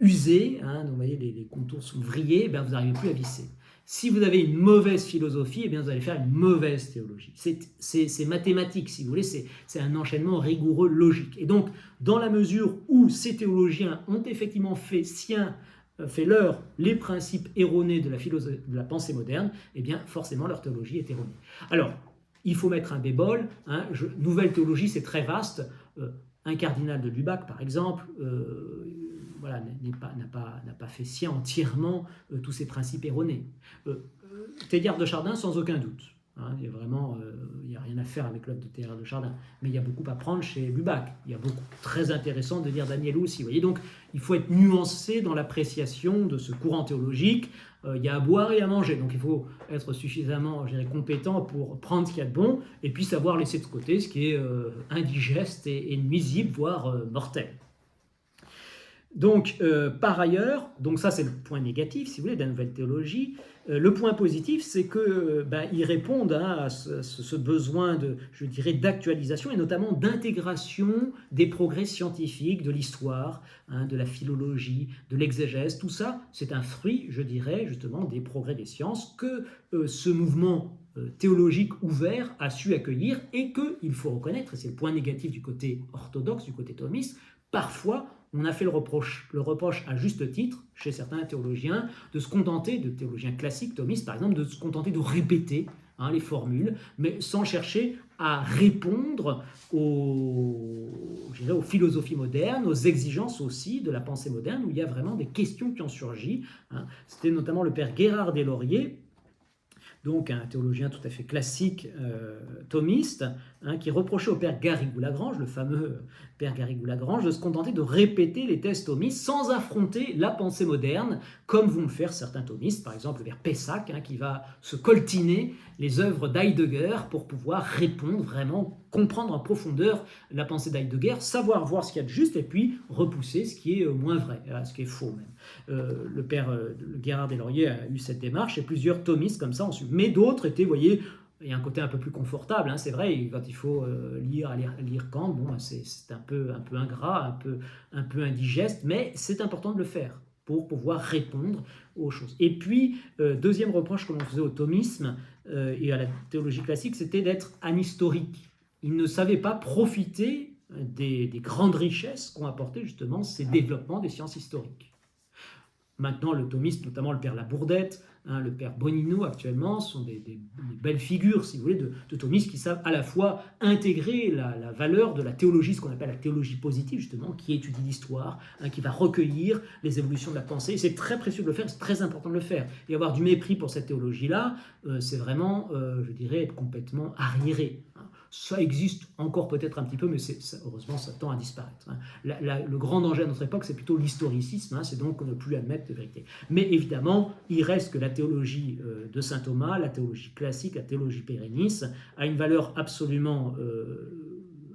usé, donc vous voyez les contours sont vrillés, eh bien vous n'arrivez plus à visser. Si vous avez une mauvaise philosophie, eh bien vous allez faire une mauvaise théologie. C'est mathématique, si vous voulez, c'est un enchaînement rigoureux, logique. Et donc, dans la mesure où ces théologiens ont effectivement fait leur les principes erronés de la pensée moderne, eh bien forcément leur théologie est erronée. Alors, il faut mettre un bémol, nouvelle théologie, c'est très vaste. Un cardinal de Lubac, par exemple, n'a pas fait sien entièrement tous ces principes erronés. Théilhard de Chardin, sans aucun doute. Il n'y a rien à faire avec l'œuvre de Théilhard de Chardin, mais il y a beaucoup à prendre chez Lubac. Il y a beaucoup très intéressant de lire Daniel aussi. Vous voyez, donc il faut être nuancé dans l'appréciation de ce courant théologique. Il y a à boire et à manger, donc il faut être suffisamment, je dirais, compétent pour prendre ce qu'il y a de bon, et puis savoir laisser de côté ce qui est indigeste et nuisible, voire mortel. Donc, par ailleurs, donc ça c'est le point négatif, si vous voulez, de la nouvelle théologie. Le point positif, c'est qu'ils répondent à ce besoin d'actualisation et notamment d'intégration des progrès scientifiques, de l'histoire, de la philologie, de l'exégèse. Tout ça, c'est un fruit, je dirais, justement, des progrès des sciences que ce mouvement théologique ouvert a su accueillir et qu'il faut reconnaître, et c'est le point négatif du côté orthodoxe, du côté thomiste, parfois on a fait le reproche à juste titre, chez certains théologiens, de se contenter, de théologiens classiques, thomistes par exemple, de se contenter de répéter les formules, mais sans chercher à répondre aux philosophies modernes, aux exigences aussi de la pensée moderne, où il y a vraiment des questions qui ont surgi. C'était notamment le père Gérard Deslauriers, donc un théologien tout à fait classique, thomiste, qui reprochait au père Garrigou-Lagrange, le fameux père Garrigou-Lagrange, de se contenter de répéter les thèses thomistes sans affronter la pensée moderne, comme vont le faire certains thomistes, par exemple le père Pessac, qui va se coltiner les œuvres d'Heidegger pour pouvoir répondre vraiment, comprendre en profondeur la pensée d'Heidegger, savoir voir ce qu'il y a de juste et puis repousser ce qui est moins vrai, ce qui est faux même. Le père Gérard Deslauriers a eu cette démarche et plusieurs thomistes comme ça ont suivi. Mais d'autres étaient, vous voyez, il y a un côté un peu plus confortable, c'est vrai, quand il faut lire Kant, bon, c'est un peu ingrat, un peu indigeste, mais c'est important de le faire pour pouvoir répondre aux choses. Et puis, deuxième reproche que l'on faisait au thomisme et à la théologie classique, c'était d'être anhistorique. Ils ne savaient pas profiter des grandes richesses qu'ont apporté justement ces développements des sciences historiques. Maintenant, le thomiste, notamment le père Labourdette, le père Bonino actuellement, sont des belles figures, si vous voulez, de thomistes qui savent à la fois intégrer la valeur de la théologie, ce qu'on appelle la théologie positive, justement, qui étudie l'histoire, qui va recueillir les évolutions de la pensée. C'est très précieux de le faire, c'est très important de le faire. Et avoir du mépris pour cette théologie-là, c'est vraiment, je dirais, être complètement arriéré. Ça existe encore peut-être un petit peu, mais heureusement, ça tend à disparaître. Le grand danger à notre époque, c'est plutôt l'historicisme, c'est donc ne plus admettre de vérité. Mais évidemment, il reste que la théologie de saint Thomas, la théologie classique, la théologie pérennis, a une valeur absolument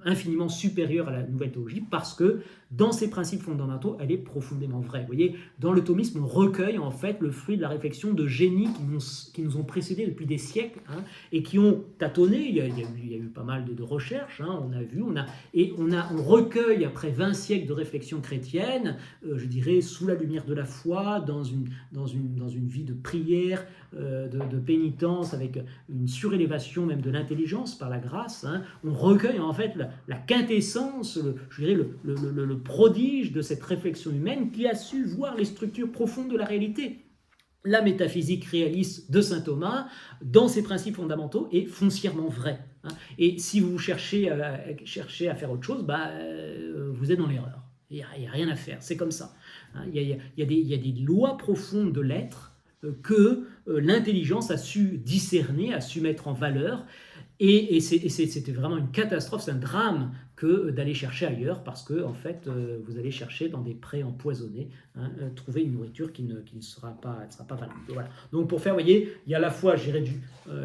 infiniment supérieure à la nouvelle théologie, parce que dans ses principes fondamentaux, elle est profondément vraie. Vous voyez, dans le thomisme, on recueille en fait le fruit de la réflexion de génies qui nous ont précédés depuis des siècles, et qui ont tâtonné. Il y a eu pas mal de recherches, on a vu, on recueille après 20 siècles de réflexion chrétienne, je dirais sous la lumière de la foi, dans une vie de prière, de pénitence, avec une surélévation même de l'intelligence par la grâce. On recueille en fait la quintessence, je dirais le prodige de cette réflexion humaine qui a su voir les structures profondes de la réalité. La métaphysique réaliste de saint Thomas, dans ses principes fondamentaux, est foncièrement vraie. Et si vous cherchez à faire autre chose, vous êtes dans l'erreur. Il n'y a rien à faire, c'est comme ça. Il y a des lois profondes de l'être que l'intelligence a su discerner, a su mettre en valeur. Et c'était vraiment une catastrophe, c'est un drame que d'aller chercher ailleurs, parce que en fait, vous allez chercher dans des prés empoisonnés, trouver une nourriture qui ne sera pas valable. Voilà. Donc pour faire, vous voyez, il y a à la fois, je dirais,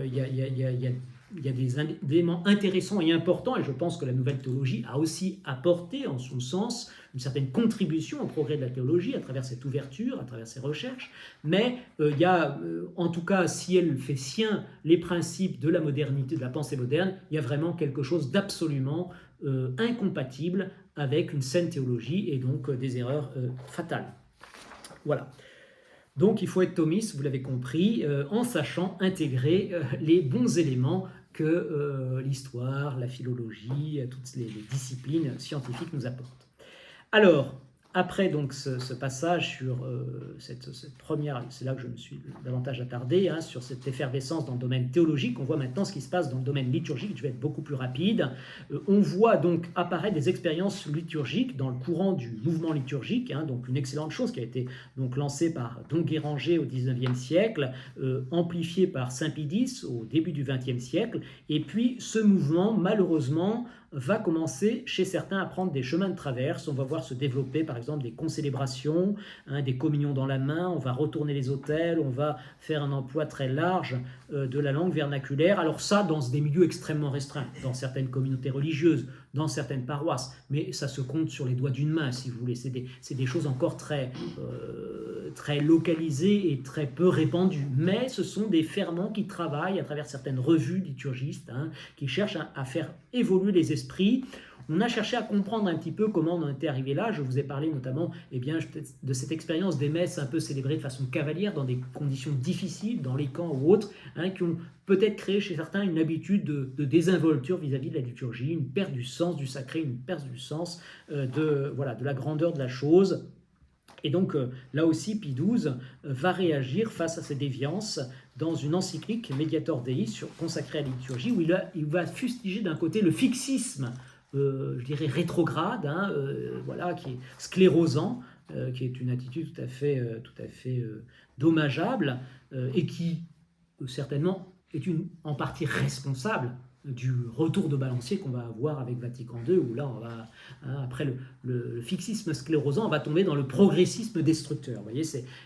il y a des éléments intéressants et importants, et je pense que la nouvelle théologie a aussi apporté, en son sens, une certaine contribution au progrès de la théologie à travers cette ouverture, à travers ses recherches, mais il y a, en tout cas, si elle fait sien les principes de la modernité, de la pensée moderne, il y a vraiment quelque chose d'absolument incompatible avec une saine théologie, et donc des erreurs fatales. Voilà. Donc il faut être thomiste, vous l'avez compris, en sachant intégrer les bons éléments que l'histoire, la philologie, toutes les disciplines scientifiques nous apportent. Alors, après donc ce passage sur cette première, c'est là que je me suis davantage attardé, sur cette effervescence dans le domaine théologique, on voit maintenant ce qui se passe dans le domaine liturgique. Je vais être beaucoup plus rapide. On voit donc apparaître des expériences liturgiques dans le courant du mouvement liturgique, donc une excellente chose qui a été donc lancée par Don Guéranger au XIXe siècle, amplifiée par Saint Pie X au début du XXe siècle, et puis ce mouvement, malheureusement, va commencer chez certains à prendre des chemins de traverse. On va voir se développer par exemple des concélébrations, des communions dans la main, on va retourner les autels, on va faire un emploi très large de la langue vernaculaire. Alors ça, dans des milieux extrêmement restreints, dans certaines communautés religieuses, dans certaines paroisses, mais ça se compte sur les doigts d'une main, si vous voulez. C'est des choses encore très localisées et très peu répandues, mais ce sont des ferments qui travaillent à travers certaines revues liturgistes, qui cherchent à faire évoluer les esprits. On a cherché à comprendre un petit peu comment on en était arrivé là. Je vous ai parlé notamment de cette expérience des messes un peu célébrées de façon cavalière dans des conditions difficiles, dans les camps ou autres, qui ont peut-être créé chez certains une habitude de désinvolture vis-à-vis de la liturgie, une perte du sens du sacré, une perte du sens de la grandeur de la chose. Et donc là aussi, Pie XII va réagir face à ces déviances dans une encyclique Mediator Dei consacrée à la liturgie, où il va fustiger d'un côté le fixisme, je dirais rétrograde, voilà, qui est sclérosant, qui est une attitude tout à fait dommageable, et qui certainement est en partie responsable du retour de balancier qu'on va avoir avec Vatican II, où là, après le fixisme sclérosant, on va tomber dans le progressisme destructeur. Vous voyez,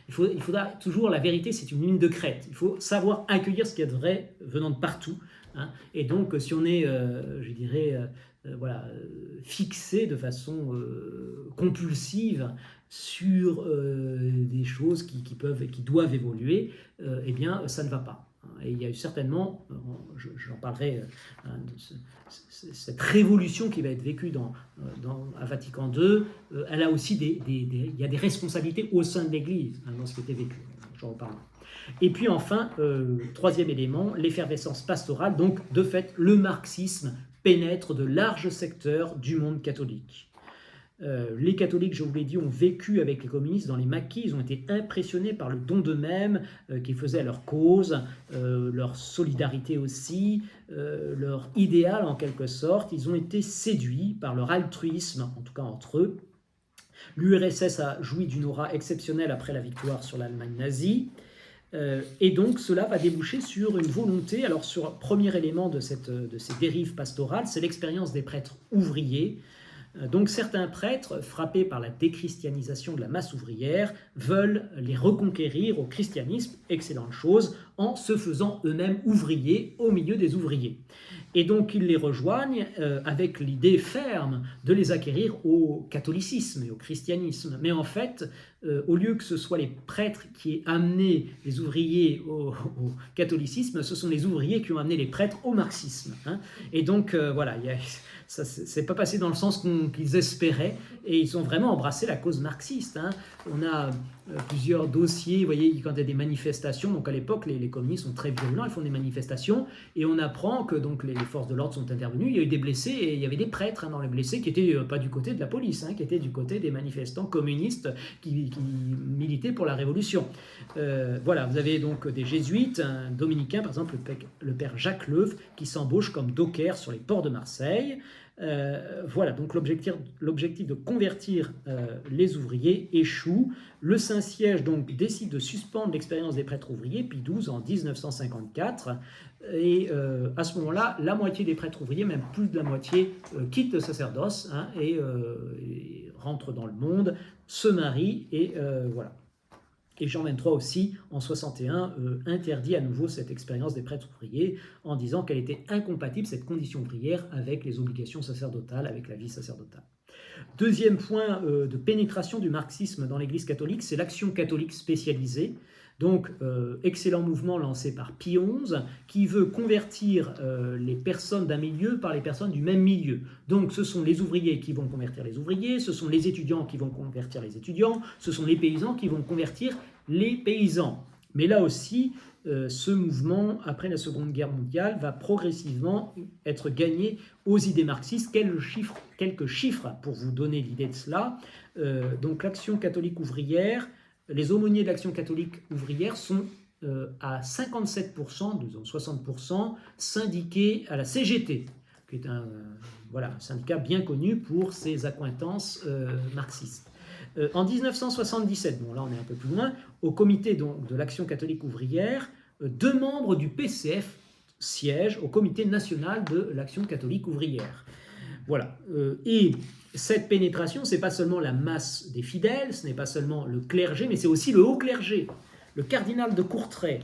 il faudra toujours, la vérité, c'est une ligne de crête. Il faut savoir accueillir ce qu'il y a de vrai venant de partout. Et donc, si on est, je dirais, fixé de façon compulsive sur des choses qui doivent évoluer, eh bien, ça ne va pas. Et il y a eu certainement, j'en parlerai, cette révolution qui va être vécue à Vatican II, elle a aussi il y a des responsabilités au sein de l'Église dans ce qui était vécu. J'en reparle. Et puis enfin, troisième élément, l'effervescence pastorale. Donc, de fait, le marxisme pénètre de larges secteurs du monde catholique. Les catholiques, je vous l'ai dit, ont vécu avec les communistes dans les maquis. Ils ont été impressionnés par le don d'eux-mêmes qu'ils faisaient à leur cause, leur solidarité aussi, leur idéal en quelque sorte. Ils ont été séduits par leur altruisme, en tout cas entre eux. L'URSS a joui d'une aura exceptionnelle après la victoire sur l'Allemagne nazie. Et donc cela va déboucher sur une volonté. Alors, premier élément de ces dérives pastorales, c'est l'expérience des prêtres ouvriers. Donc certains prêtres, frappés par la déchristianisation de la masse ouvrière, veulent les reconquérir au christianisme, excellente chose, en se faisant eux-mêmes ouvriers au milieu des ouvriers. Et donc ils les rejoignent avec l'idée ferme de les acquérir au catholicisme et au christianisme. Mais en fait, au lieu que ce soit les prêtres qui aient amené les ouvriers au catholicisme, ce sont les ouvriers qui ont amené les prêtres au marxisme. Et donc voilà, ça s'est pas passé dans le sens qu'ils espéraient, et ils ont vraiment embrassé la cause marxiste. On a plusieurs dossiers, vous voyez, quand il y a des manifestations, donc à l'époque les communistes sont très violents, ils font des manifestations, et on apprend que donc les forces de l'ordre sont intervenues, il y a eu des blessés, et il y avait des prêtres dans les blessés qui n'étaient pas du côté de la police, qui étaient du côté des manifestants communistes qui militaient pour la révolution. Voilà, vous avez donc des jésuites, un dominicain par exemple, le père Jacques Leuve, qui s'embauche comme docker sur les ports de Marseille. Voilà, donc l'objectif de convertir les ouvriers échoue. Le Saint-Siège donc décide de suspendre l'expérience des prêtres ouvriers, Pie XII en 1954, et à ce moment-là, la moitié des prêtres ouvriers, même plus de la moitié, quittent le sacerdoce et rentrent dans le monde, se marient, et voilà. Et Jean XXIII aussi, en 61, interdit à nouveau cette expérience des prêtres ouvriers en disant qu'elle était incompatible, cette condition ouvrière, avec les obligations sacerdotales, avec la vie sacerdotale. Deuxième point de pénétration du marxisme dans l'Église catholique, c'est l'action catholique spécialisée. Donc, excellent mouvement lancé par Pie XI, qui veut convertir les personnes d'un milieu par les personnes du même milieu. Donc, ce sont les ouvriers qui vont convertir les ouvriers, ce sont les étudiants qui vont convertir les étudiants, ce sont les paysans qui vont convertir les paysans. Mais là aussi, ce mouvement, après la Seconde Guerre mondiale, va progressivement être gagné aux idées marxistes. Quelques chiffres pour vous donner l'idée de cela. Donc, l'action catholique ouvrière, les aumôniers de l'action catholique ouvrière sont à 57%, disons 60%, syndiqués à la CGT, qui est un syndicat bien connu pour ses accointances marxistes. En 1977, bon là on est un peu plus loin, au comité donc, de l'action catholique ouvrière, 2 membres du PCF siègent au comité national de l'action catholique ouvrière. Voilà. Et cette pénétration, ce n'est pas seulement la masse des fidèles, ce n'est pas seulement le clergé, mais c'est aussi le haut clergé. Le cardinal de Courtrai,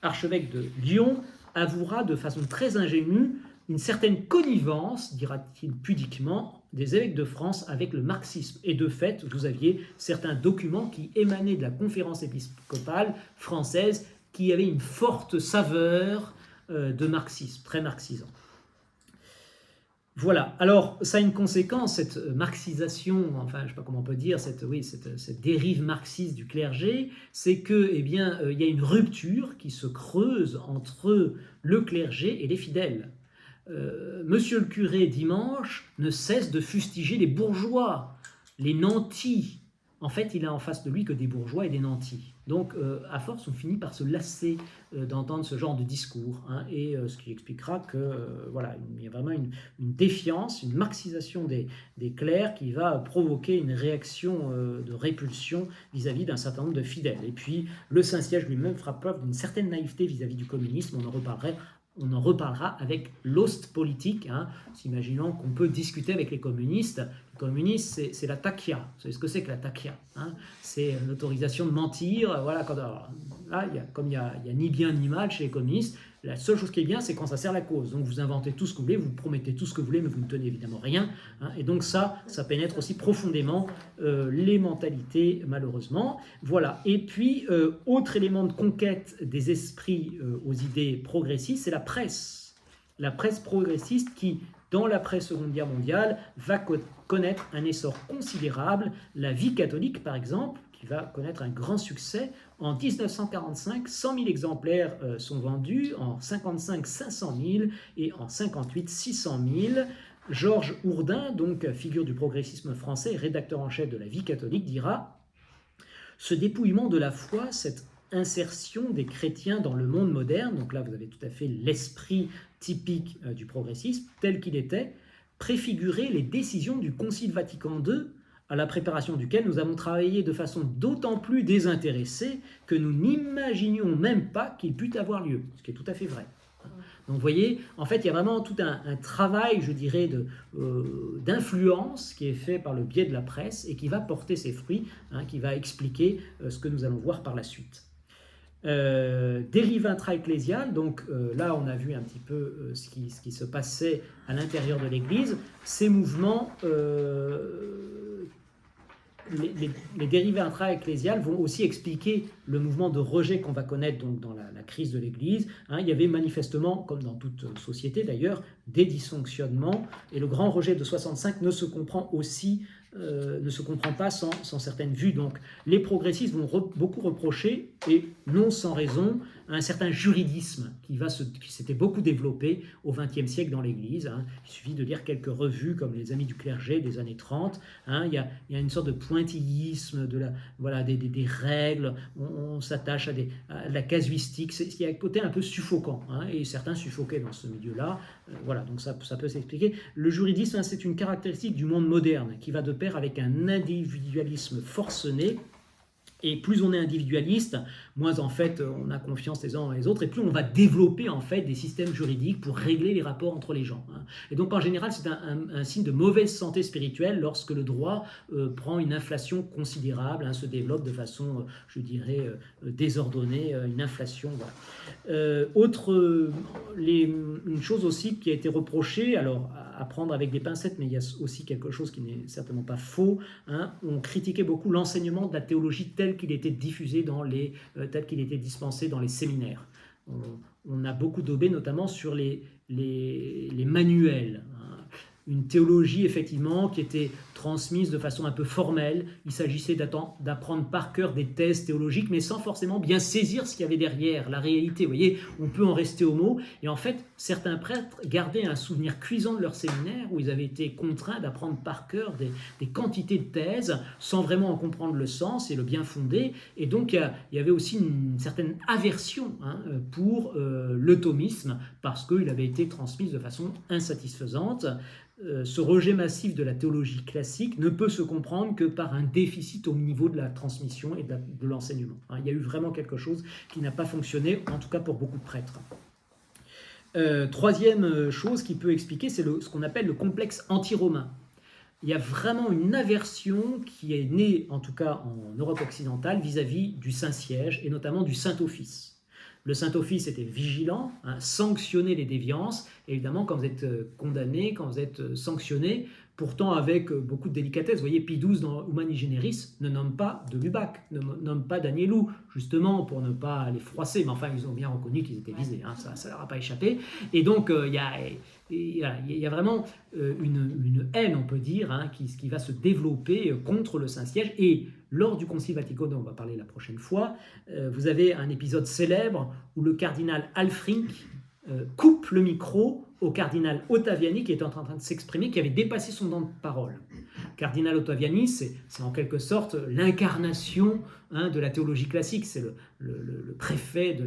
archevêque de Lyon, avouera de façon très ingénue une certaine connivence, dira-t-il pudiquement, des évêques de France avec le marxisme. Et de fait, vous aviez certains documents qui émanaient de la conférence épiscopale française qui avaient une forte saveur de marxisme, très marxisant. Voilà, alors ça a une conséquence, cette marxisation, enfin je ne sais pas comment on peut dire, cette dérive marxiste du clergé, c'est que, il y a une rupture qui se creuse entre le clergé et les fidèles. Monsieur le curé, dimanche, ne cesse de fustiger les bourgeois, les nantis. En fait, il a en face de lui que des bourgeois et des nantis. Donc, à force, on finit par se lasser d'entendre ce genre de discours, hein, et ce qui expliquera que voilà, il y a vraiment une défiance, une marxisation des clercs qui va provoquer une réaction de répulsion vis-à-vis d'un certain nombre de fidèles. Et puis, le Saint-Siège lui-même fera preuve d'une certaine naïveté vis-à-vis du communisme. On en reparlera avec l'Ostpolitik, hein, s'imaginant qu'on peut discuter avec les communistes. Les communistes, c'est la taqia. Vous savez ce que c'est que la taqia, hein? C'est l'autorisation de mentir. Voilà, là, comme il n'y a ni bien ni mal chez les communistes, la seule chose qui est bien, c'est quand ça sert la cause. Donc vous inventez tout ce que vous voulez, vous promettez tout ce que vous voulez, mais vous ne tenez évidemment rien, hein, et donc ça pénètre aussi profondément les mentalités, malheureusement. Voilà. Et puis, autre élément de conquête des esprits aux idées progressistes, c'est la presse. La presse progressiste qui, dans l'après-Seconde Guerre mondiale, va connaître un essor considérable. La Vie catholique, par exemple, qui va connaître un grand succès. En 1945, 100 000 exemplaires sont vendus, en 1955, 500 000, et en 1958, 600 000. Georges Hourdin, donc figure du progressisme français, rédacteur en chef de la Vie catholique, dira « Ce dépouillement de la foi, cette insertion des chrétiens dans le monde moderne », donc là vous avez tout à fait l'esprit typique du progressisme, tel qu'il était, préfigurait les décisions du Concile Vatican II, à la préparation duquel nous avons travaillé de façon d'autant plus désintéressée que nous n'imaginions même pas qu'il pût avoir lieu, ce qui est tout à fait vrai. Donc vous voyez, en fait, il y a vraiment tout un travail, je dirais, d'influence qui est fait par le biais de la presse et qui va porter ses fruits, hein, qui va expliquer ce que nous allons voir par la suite. Dérive intra-ecclésiale, donc là on a vu un petit peu ce qui se passait à l'intérieur de l'Église. Ces mouvements, les dérivés intra-ecclésiales vont aussi expliquer le mouvement de rejet qu'on va connaître donc, dans la crise de l'Église. Hein, il y avait manifestement, comme dans toute société d'ailleurs, des dysfonctionnements, et le grand rejet de 65 ne se comprend pas sans certaines vues. Donc les progressistes vont beaucoup reprocher, et non sans raison, un certain juridisme qui s'était beaucoup développé au XXe siècle dans l'Église. Hein. Il suffit de lire quelques revues comme les Amis du clergé des années 30. Hein. Il y a une sorte de pointillisme, des règles, on s'attache à la casuistique. Il y a un côté un peu suffocant, hein, et certains suffoquaient dans ce milieu-là. Voilà, donc ça peut s'expliquer. Le juridisme, hein, c'est une caractéristique du monde moderne qui va de pair avec un individualisme forcené. Et plus on est individualiste, moins en fait on a confiance les uns dans les autres, et plus on va développer en fait des systèmes juridiques pour régler les rapports entre les gens. Hein. Et donc en général c'est un signe de mauvaise santé spirituelle lorsque le droit prend une inflation considérable, hein, se développe de façon, je dirais, désordonnée, une inflation. Voilà. Une chose aussi qui a été reprochée, alors à prendre avec des pincettes, mais il y a aussi quelque chose qui n'est certainement pas faux. Hein, on critiquait beaucoup l'enseignement de la théologie tel qu'il était diffusé tel qu'il était dispensé dans les séminaires. On a beaucoup daubé notamment sur les manuels. Hein. Une théologie effectivement qui était transmise de façon un peu formelle. Il s'agissait d'apprendre par cœur des thèses théologiques, mais sans forcément bien saisir ce qu'il y avait derrière, la réalité. Vous voyez, on peut en rester aux mots. Et en fait, certains prêtres gardaient un souvenir cuisant de leur séminaire où ils avaient été contraints d'apprendre par cœur des quantités de thèses sans vraiment en comprendre le sens et le bien fondé. Et donc, il y avait aussi une certaine aversion, hein, pour le thomisme parce qu'il avait été transmis de façon insatisfaisante. Ce rejet massif de la théologie classique ne peut se comprendre que par un déficit au niveau de la transmission et de l'enseignement. Il y a eu vraiment quelque chose qui n'a pas fonctionné, en tout cas pour beaucoup de prêtres. Troisième chose qui peut expliquer, c'est ce qu'on appelle le complexe anti-romain. Il y a vraiment une aversion qui est née, en tout cas en Europe occidentale, vis-à-vis du Saint-Siège et notamment du Saint-Office. Le Saint-Office était vigilant, hein, sanctionnait les déviances. Et évidemment, quand vous êtes condamné, quand vous êtes sanctionné, pourtant avec beaucoup de délicatesse, vous voyez, Pie XII dans Humani Generis ne nomme pas de Lubac, ne nomme pas d'Agnelou, justement pour ne pas les froisser. Mais enfin, ils ont bien reconnu qu'ils étaient visés, hein, ça ne leur a pas échappé. Et donc, il y a vraiment une haine, on peut dire, hein, qui va se développer contre le Saint-Siège. Et lors du Concile Vatican II, dont on va parler la prochaine fois, vous avez un épisode célèbre où le cardinal Alfrink coupe le micro au cardinal Ottaviani qui était en train de s'exprimer, qui avait dépassé son temps de parole. Cardinal Ottaviani, c'est en quelque sorte l'incarnation de la théologie classique. C'est le préfet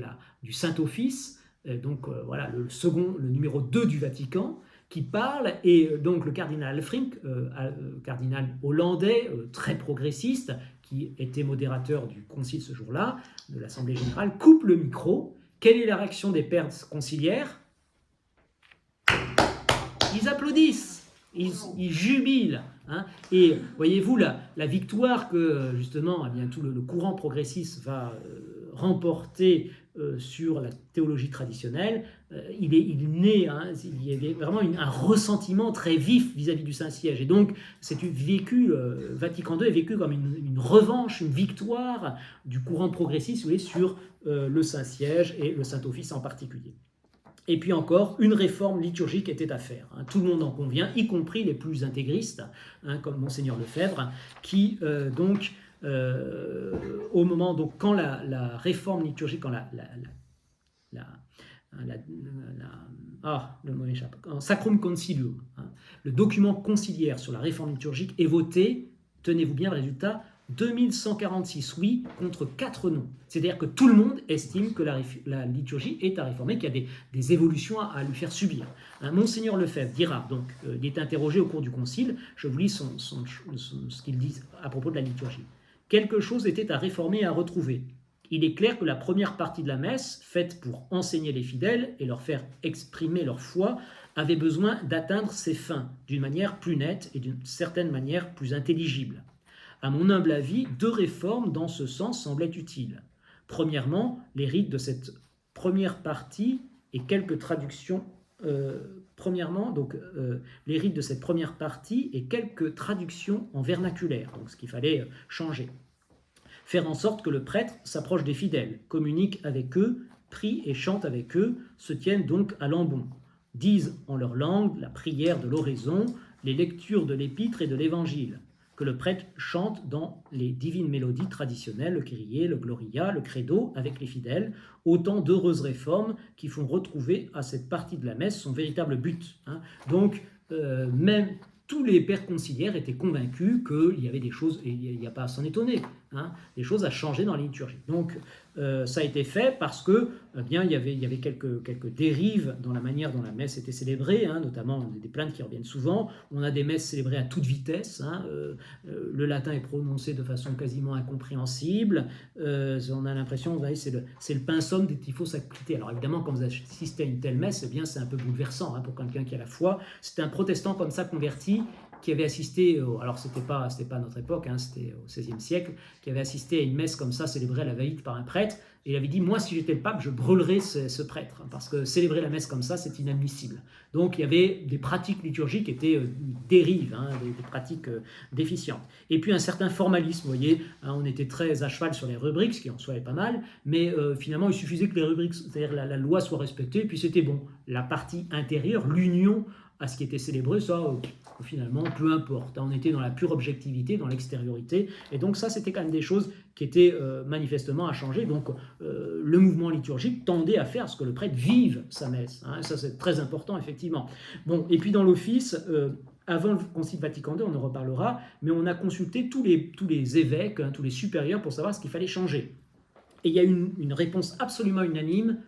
du Saint-Office, voilà, le numéro 2 du Vatican, qui parle, et donc le cardinal Elfrink, cardinal hollandais, très progressiste, qui était modérateur du concile ce jour-là, de l'Assemblée générale, coupe le micro. Quelle est la réaction des pères conciliaires? Ils applaudissent, ils jubilent. Et voyez-vous, la victoire que justement tout le courant progressiste va remporter sur la théologie traditionnelle, il est né, il y avait vraiment un ressentiment très vif vis-à-vis du Saint-Siège. Et donc, Vatican II est vécu comme une revanche, une victoire du courant progressiste, vous voyez, sur le Saint-Siège et le Saint-Office en particulier. Et puis encore, une réforme liturgique était à faire. Tout le monde en convient, y compris les plus intégristes, comme Monseigneur Lefebvre, qui au moment, donc, quand la réforme liturgique, quand le mot m'échappe, en Sacrum Concilium, le document conciliaire sur la réforme liturgique est voté, tenez-vous bien le résultat, 2146 oui contre 4 non. C'est-à-dire que tout le monde estime que la liturgie est à réformer, qu'il y a des évolutions à lui faire subir. Monseigneur Lefebvre dira, donc, il est interrogé au cours du concile, je vous lis ce qu'il dit à propos de la liturgie. Quelque chose était à réformer et à retrouver. Il est clair que la première partie de la messe, faite pour enseigner les fidèles et leur faire exprimer leur foi, avait besoin d'atteindre ses fins d'une manière plus nette et d'une certaine manière plus intelligible. À mon humble avis, 2 réformes dans ce sens semblaient utiles. Premièrement, les rites de cette première partie et quelques traductions. Les rites de cette première partie et quelques traductions en vernaculaire, donc ce qu'il fallait changer. Faire en sorte que le prêtre s'approche des fidèles, communique avec eux, prie et chante avec eux, se tiennent donc à l'ambon, disent en leur langue la prière de l'oraison, les lectures de l'épître et de l'évangile, que le prêtre chante dans les divines mélodies traditionnelles, le Kyrie, le Gloria, le Credo, avec les fidèles, autant d'heureuses réformes qui font retrouver à cette partie de la messe son véritable but. Donc, même tous les pères conciliaires étaient convaincus qu'il y avait des choses, et il n'y a pas à s'en étonner, des choses à changer dans la liturgie. Donc, ça a été fait parce que, il y avait quelques dérives dans la manière dont la messe était célébrée, notamment des plaintes qui reviennent souvent. On a des messes célébrées à toute vitesse, le latin est prononcé de façon quasiment incompréhensible, on a l'impression, c'est le pinsomme des typhos sacralité. Alors évidemment, quand vous assistez à une telle messe, c'est un peu bouleversant pour quelqu'un qui a la foi. C'était un protestant comme ça converti, qui avait assisté, alors c'était pas à notre époque, c'était au XVIe siècle, qui avait assisté à une messe comme ça, célébrée à la va-vite par un prêtre, et il avait dit, moi si j'étais le pape, je brûlerais ce prêtre, parce que célébrer la messe comme ça, c'est inadmissible. Donc il y avait des pratiques liturgiques qui étaient dérives, des pratiques déficientes. Et puis un certain formalisme, vous voyez, on était très à cheval sur les rubriques, ce qui en soi est pas mal, mais finalement il suffisait que les rubriques, c'est-à-dire la loi soit respectée, puis c'était bon. La partie intérieure, l'union à ce qui était célébré, ça, finalement, peu importe. On était dans la pure objectivité, dans l'extériorité. Et donc ça, c'était quand même des choses qui étaient manifestement à changer. Donc le mouvement liturgique tendait à faire ce que le prêtre vive sa messe. Ça, c'est très important, effectivement. Bon, et puis dans l'office, avant le Concile Vatican II, on en reparlera, mais on a consulté tous les évêques, tous les supérieurs pour savoir ce qu'il fallait changer. Et il y a une réponse absolument unanime,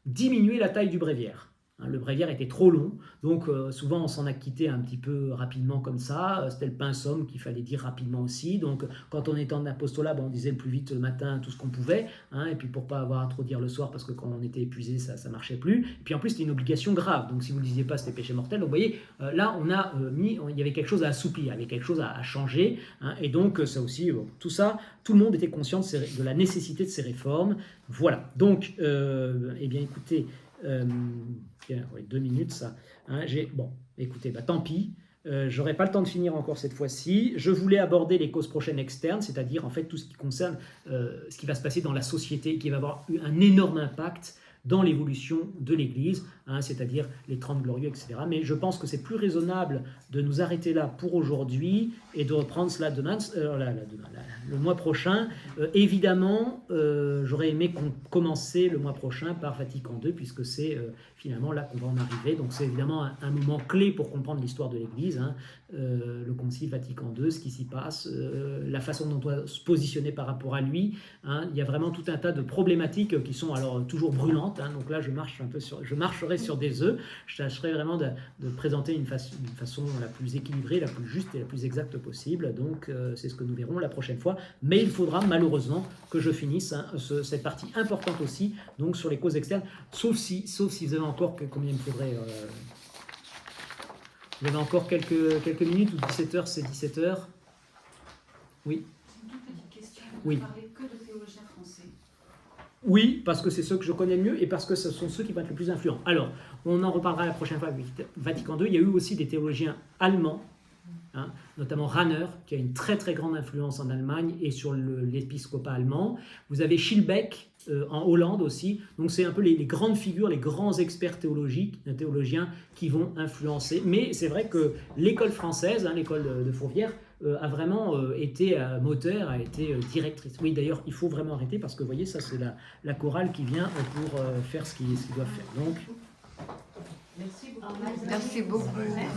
diminuer la taille du bréviaire. Le bréviaire était trop long, donc souvent on s'en acquittait un petit peu rapidement comme ça. C'était le pinsomme qu'il fallait dire rapidement aussi. Donc quand on était en apostolat, on disait le plus vite le matin tout ce qu'on pouvait, et puis pour pas avoir à trop dire le soir, parce que quand on était épuisé, ça marchait plus. Et puis en plus c'était une obligation grave, donc si vous ne le disiez pas, c'était péché mortel. Donc vous voyez, là on a il y avait quelque chose à assouplir, il y avait quelque chose à changer, et donc ça aussi, tout ça, tout le monde était conscient de la nécessité de ces réformes. Voilà, donc, eh bien écoutez, 2 minutes ça. Écoutez, tant pis. J'aurai pas le temps de finir encore cette fois-ci. Je voulais aborder les causes prochaines externes, c'est-à-dire en fait tout ce qui concerne ce qui va se passer dans la société, qui va avoir un énorme impact dans l'évolution de l'Église, hein, c'est-à-dire les 30 glorieux, etc. Mais je pense que c'est plus raisonnable de nous arrêter là pour aujourd'hui et de reprendre cela le mois prochain. Évidemment, j'aurais aimé commencer le mois prochain par Vatican II, puisque c'est finalement là qu'on va en arriver. Donc c'est évidemment un moment clé pour comprendre l'histoire de l'Église, hein. Le Concile Vatican II, ce qui s'y passe, la façon dont on doit se positionner par rapport à lui, hein. Il y a vraiment tout un tas de problématiques qui sont alors toujours brûlantes, hein. Donc là je marcherai sur des œufs. Je tâcherai vraiment de présenter une façon la plus équilibrée, la plus juste et la plus exacte possible. Donc c'est ce que nous verrons la prochaine fois. Mais il faudra malheureusement que je finisse, hein, cette partie importante aussi, donc sur les causes externes, sauf si vous avez encore combien il me faudrait. Vous avez encore quelques minutes, ou 17h, c'est 17h. Oui.
Une toute petite question. Vous
Oui.
ne parlez que de théologiens français.
Oui, parce que c'est ceux que je connais le mieux et parce que ce sont ceux qui vont être le plus influents. Alors, on en reparlera la prochaine fois avec Vatican II. Il y a eu aussi des théologiens allemands, hein, notamment Rahner, qui a une très très grande influence en Allemagne et sur l'épiscopat allemand. Vous avez Schillebeck en Hollande aussi. Donc c'est un peu les grandes figures, les grands experts théologiens qui vont influencer. Mais c'est vrai que l'école française, hein, l'école de Fourvière, a vraiment été moteur, a été directrice. Oui, d'ailleurs, il faut vraiment arrêter parce que vous voyez, ça c'est la chorale qui vient pour faire ce qu'ils doivent faire. Donc,
Merci beaucoup.
Merci beaucoup.
Merci.